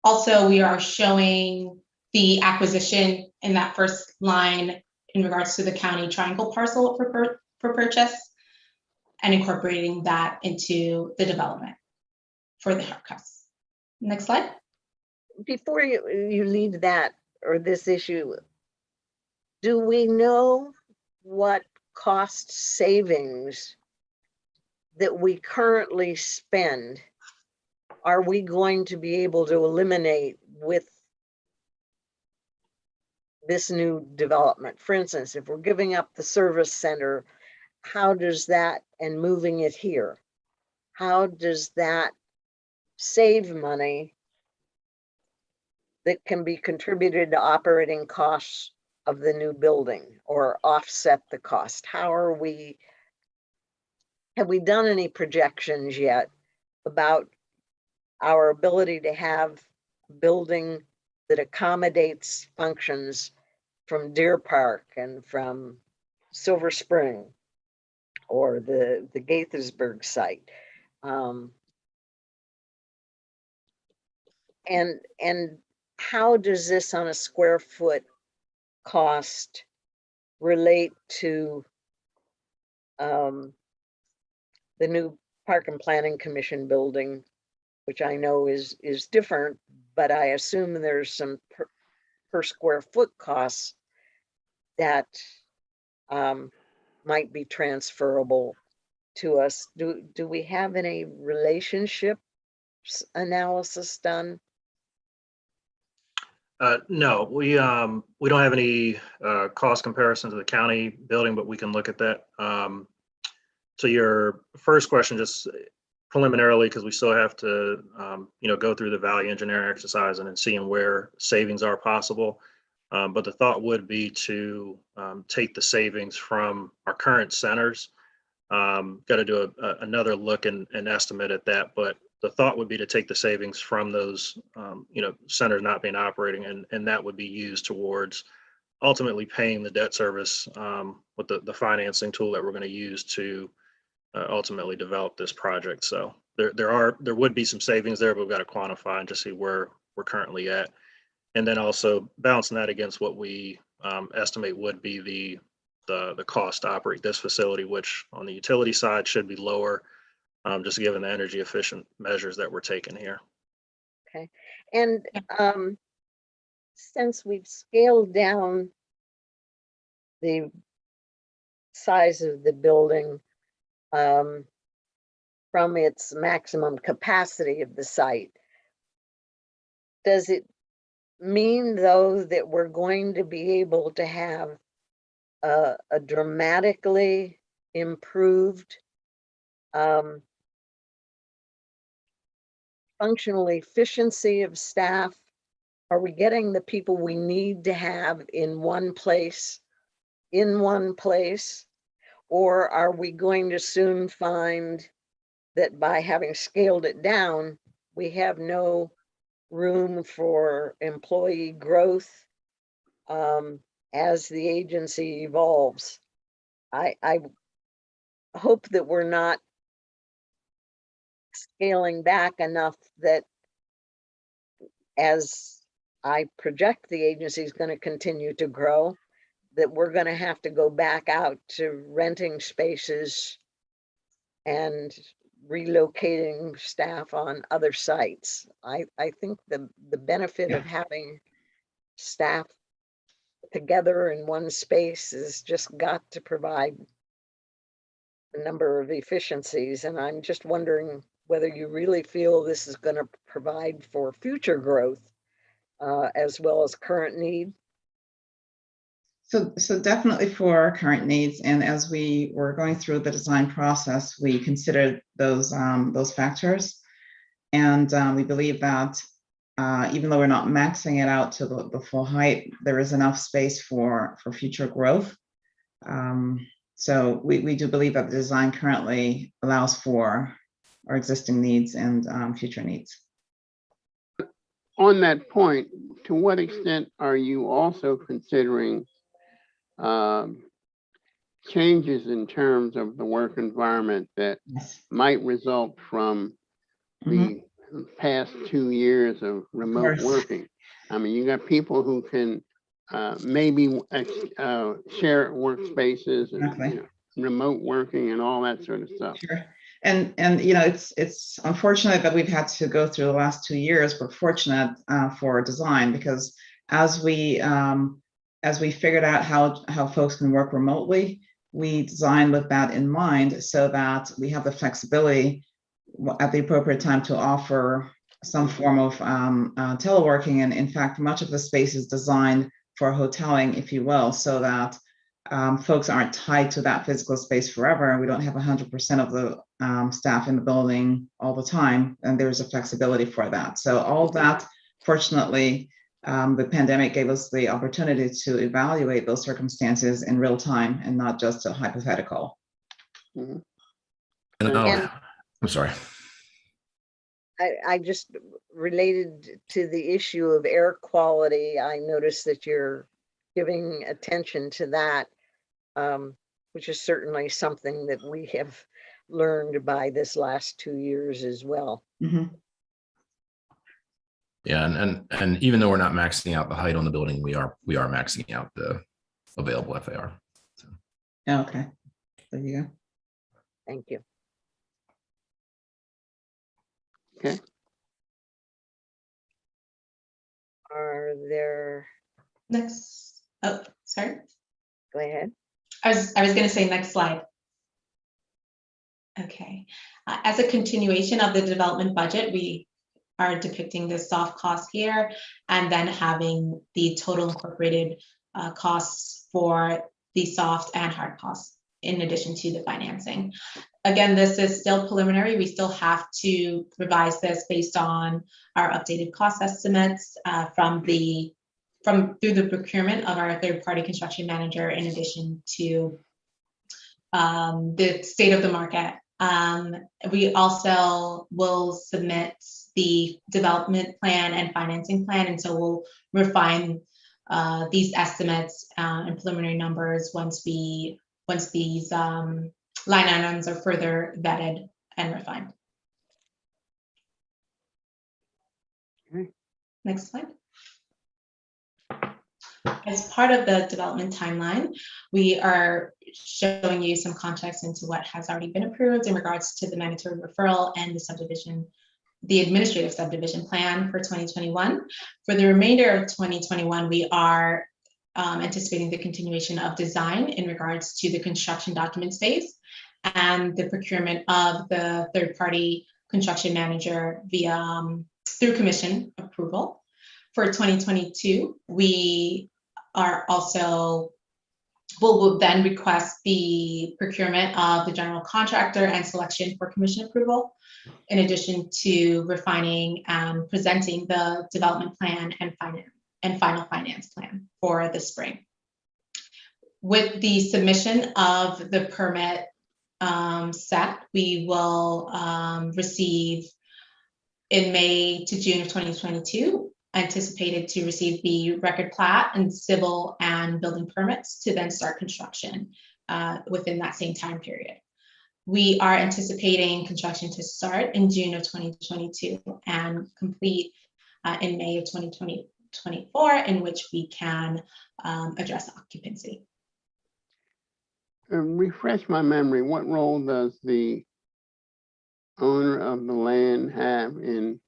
Also, we are showing the acquisition in that first line in regards to the county triangle parcel for purchase and incorporating that into the development for the hard costs. Next slide. Before you leave that or this issue, do we know what cost savings that we currently spend are we going to be able to eliminate with this new development? For instance, if we're giving up the service center, how does that, and moving it here, how does that save money that can be contributed to operating costs of the new building or offset the cost? Have we done any projections yet about our ability to have a building that accommodates functions from Deer Park and from Silver Spring or the Gaithersburg site? And how does this on a square foot cost relate to the new Park and Planning Commission building, which I know is different, but I assume there's some per square foot costs that might be transferable to us. Do we have any relationship analysis done? No, we don't have any cost comparison to the county building, but we can look at that. So your first question, just preliminarily, because we still have to go through the value engineering exercise and then seeing where savings are possible. But the thought would be to take the savings from our current centers. Got to do another look and estimate at that, but the thought would be to take the savings from those centers not being operating, and that would be used towards ultimately paying the debt service with the financing tool that we're going to use to ultimately develop this project. So there would be some savings there, but we've got to quantify and just see where we're currently at, and then also balancing that against what we estimate would be the cost to operate this facility, which on the utility side should be lower, just given the energy efficient measures that we're taking here. Okay, and since we've scaled down the size of the building from its maximum capacity of the site. Does it mean, though, that we're going to be able to have a dramatically improved functional efficiency of staff? Are we getting the people we need to have in one place, or are we going to soon find that by having scaled it down, we have no room for employee growth as the agency evolves? I hope that we're not scaling back enough that as I project the agency is going to continue to grow, that we're going to have to go back out to renting spaces and relocating staff on other sites. I think the benefit of having staff together in one space is just got to provide a number of efficiencies. And I'm just wondering whether you really feel this is going to provide for future growth as well as current need. So definitely for our current needs, and as we were going through the design process, we considered those factors, and we believe that even though we're not maxing it out to the full height, there is enough space for future growth. So we do believe that the design currently allows for our existing needs and future needs. On that point, to what extent are you also considering changes in terms of the work environment that Yes. might result from the past 2 years of remote course. working? I mean, you got people who can maybe share workspaces and Exactly. remote working and all that sort of stuff. Sure. And it's unfortunate that we've had to go through the last 2 years, but fortunate for design, because as we figured out how folks can work remotely, we designed with that in mind so that we have the flexibility at the appropriate time to offer some form of teleworking. And in fact, much of the space is designed for hoteling, if you will, so that folks aren't tied to that physical space forever. We don't have 100% of the staff in the building all the time, and there's a flexibility for that. So all of that, fortunately, the pandemic gave us the opportunity to evaluate those circumstances in real time and not just a hypothetical. Mhm. And I'm sorry. I just related to the issue of air quality. I noticed that you're giving attention to that, which is certainly something that we have learned by this last 2 years as well. Mhm. Yeah, and even though we're not maxing out the height on the building, we are maxing out the available FAR. So. Okay, there you go. Thank you. Okay. Are there, Next, oh, sorry. go ahead. I was going to say next slide. Okay. As a continuation of the development budget, we are depicting the soft cost here, and then having the total incorporated costs for the soft and hard costs in addition to the financing. Again, this is still preliminary. We still have to revise this based on our updated cost estimates through the procurement of our third-party construction manager, in addition to the state of the market. We also will submit the development plan and financing plan, and so we'll refine these estimates and preliminary numbers once these line items are further vetted and refined. Okay. Next slide. As part of the development timeline, we are showing you some context into what has already been approved in regards to the mandatory referral and the administrative subdivision plan for 2021. For the remainder of 2021, we are anticipating the continuation of design in regards to the construction document phase and the procurement of the third-party construction manager via through commission approval. For 2022, we are also will then request the procurement of the general contractor and selection for commission approval, in addition to refining and presenting the development plan and final finance plan for the spring. With the submission of the permit set, we will receive in May to June of 2022, anticipated to receive the record plat and civil and building permits to then start construction within that same time period. We are anticipating construction to start in June of 2022 and complete in May of 2024, in which we can address occupancy. Refresh my memory, what role does the owner of the land have in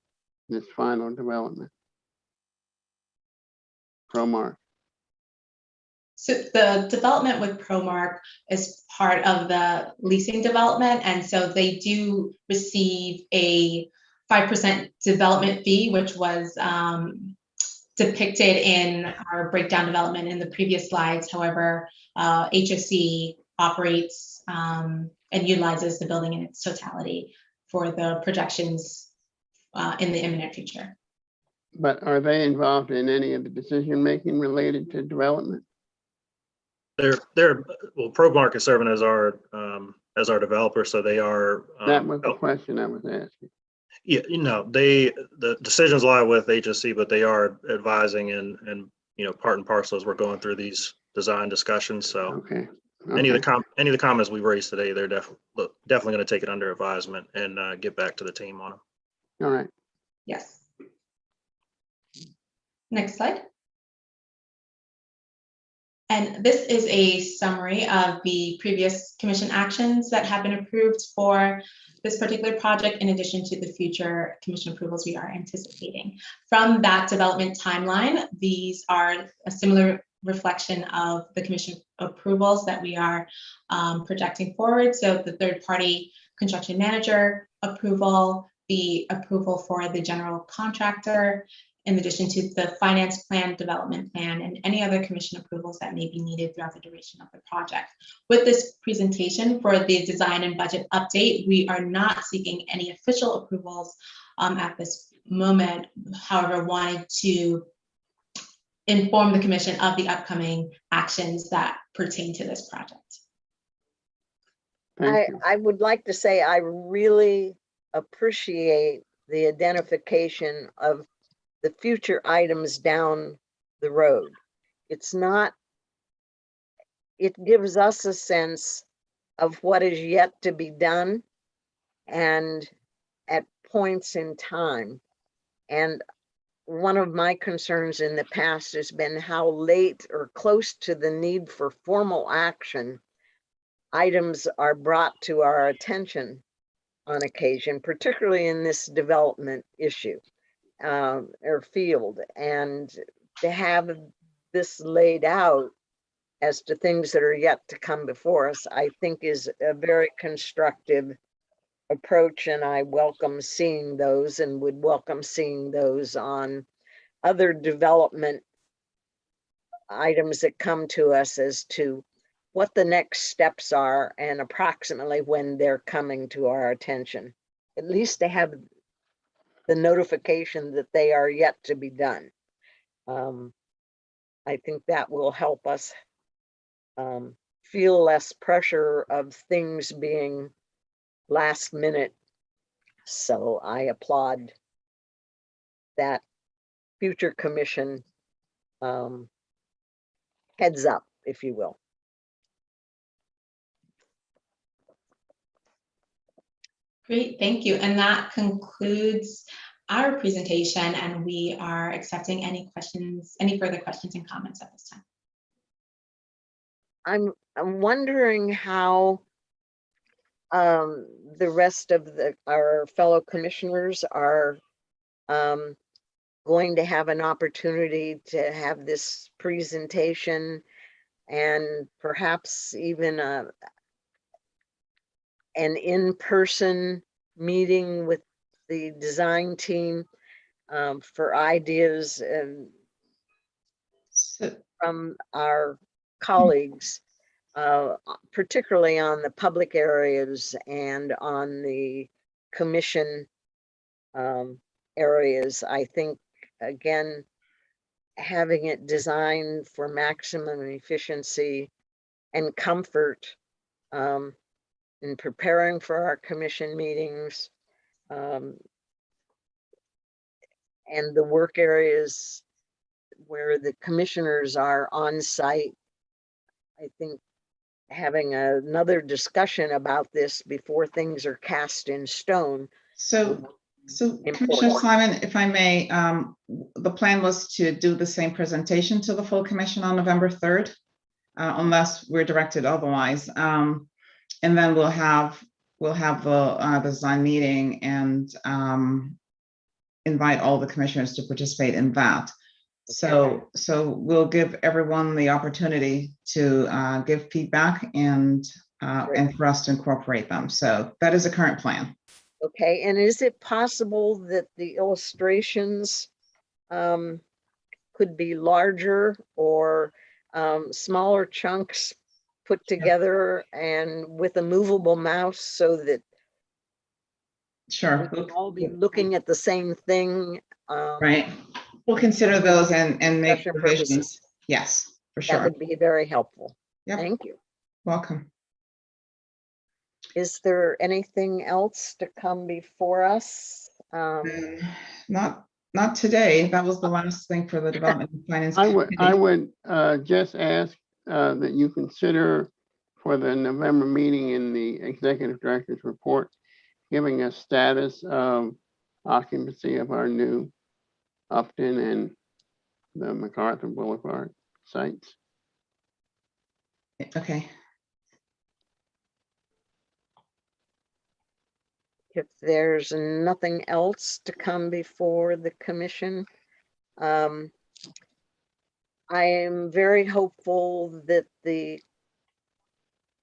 this final development? ProMark. So the development with ProMark is part of the leasing development, and so they do receive a 5% development fee, which was depicted in our breakdown development in the previous slides. However, HOC operates and utilizes the building in its totality for the projections in the imminent future. But are they involved in any of the decision-making related to development? Well, ProMark is serving as our developer, so they are. That was the question I was asking. Yeah, the decisions lie with HOC, but they are advising and part and parcel as we're going through these design discussions. So Okay. any of the comments we've raised today, they're definitely going to take it under advisement and get back to the team on them. All right. Yes. Next slide. And this is a summary of the previous commission actions that have been approved for this particular project, in addition to the future commission approvals we are anticipating. From that development timeline, these are a similar reflection of the commission approvals that we are projecting forward. So the third-party construction manager approval, the approval for the general contractor, in addition to the finance plan, development plan, and any other commission approvals that may be needed throughout the duration of the project. With this presentation for the design and budget update, we are not seeking any official approvals at this moment. However, wanted to inform the commission of the upcoming actions that pertain to this project. Thank you. I would like to say I really appreciate the identification of the future items down the road. It gives us a sense of what is yet to be done and at points in time. And one of my concerns in the past has been how late or close to the need for formal action items are brought to our attention on occasion, particularly in this development issue or field. And to have this laid out as to things that are yet to come before us, I think is a very constructive approach, and I welcome seeing those and would welcome seeing those on other development items that come to us as to what the next steps are and approximately when they're coming to our attention. At least to have the notification that they are yet to be done. I think that will help us feel less pressure of things being last minute. So I applaud that future commission heads up, if you will. Great, thank you. And that concludes our presentation, and we are accepting any questions, any further questions and comments at this time. I'm wondering how the rest of our fellow commissioners are going to have an opportunity to have this presentation and perhaps even an in-person meeting with the design team for ideas and So, from our colleagues, particularly on the public areas and on the commission areas. I think, again, having it designed for maximum efficiency and comfort in preparing for our commission meetings and the work areas where the commissioners are on site. I think having another discussion about this before things are cast in stone. so Important. Commissioner Simon, if I may, the plan was to do the same presentation to the full commission on November 3rd, unless we're directed otherwise. And then we'll have the design meeting and invite all the commissioners to participate in that. So we'll give everyone the opportunity to give feedback and for us to incorporate them. So that is the current plan. Okay, and is it possible that the illustrations could be larger or smaller chunks put together and with a movable mouse so that Sure. we can all be looking at the same thing? Right. We'll consider those and make Discussion revisions. purposes. Yes, for That sure. would be very helpful. Yep. Thank you. Welcome. Is there anything else to come before us? Not today. That was the last thing for the Development and Finance. I would Committee. just ask that you consider for the November meeting in the executive director's report, giving a status of occupancy of our new Upton and the MacArthur Boulevard sites. Okay. If there's nothing else to come before the commission, I am very hopeful that the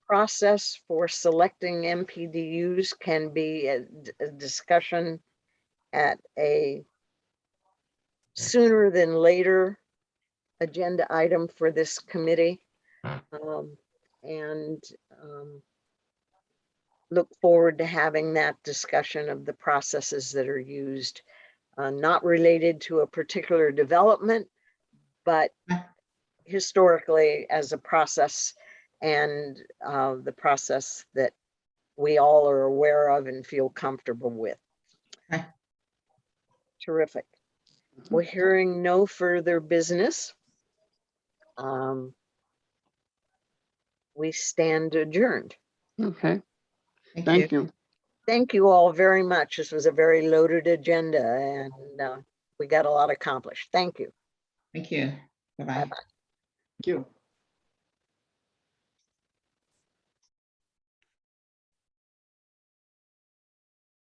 process for selecting MPDUs can be a discussion at a sooner than later agenda item for this committee. And look forward to having that discussion of the processes that are used, not related to a particular development, but historically as a process and the process that we all are aware of and feel comfortable with. Okay. Terrific. We're hearing no further business. We stand adjourned. Okay, Thank thank you. you. Thank you all very much. This was a very loaded agenda and we got a lot accomplished. Thank you. Thank you. Bye-bye. Bye-bye. Thank you.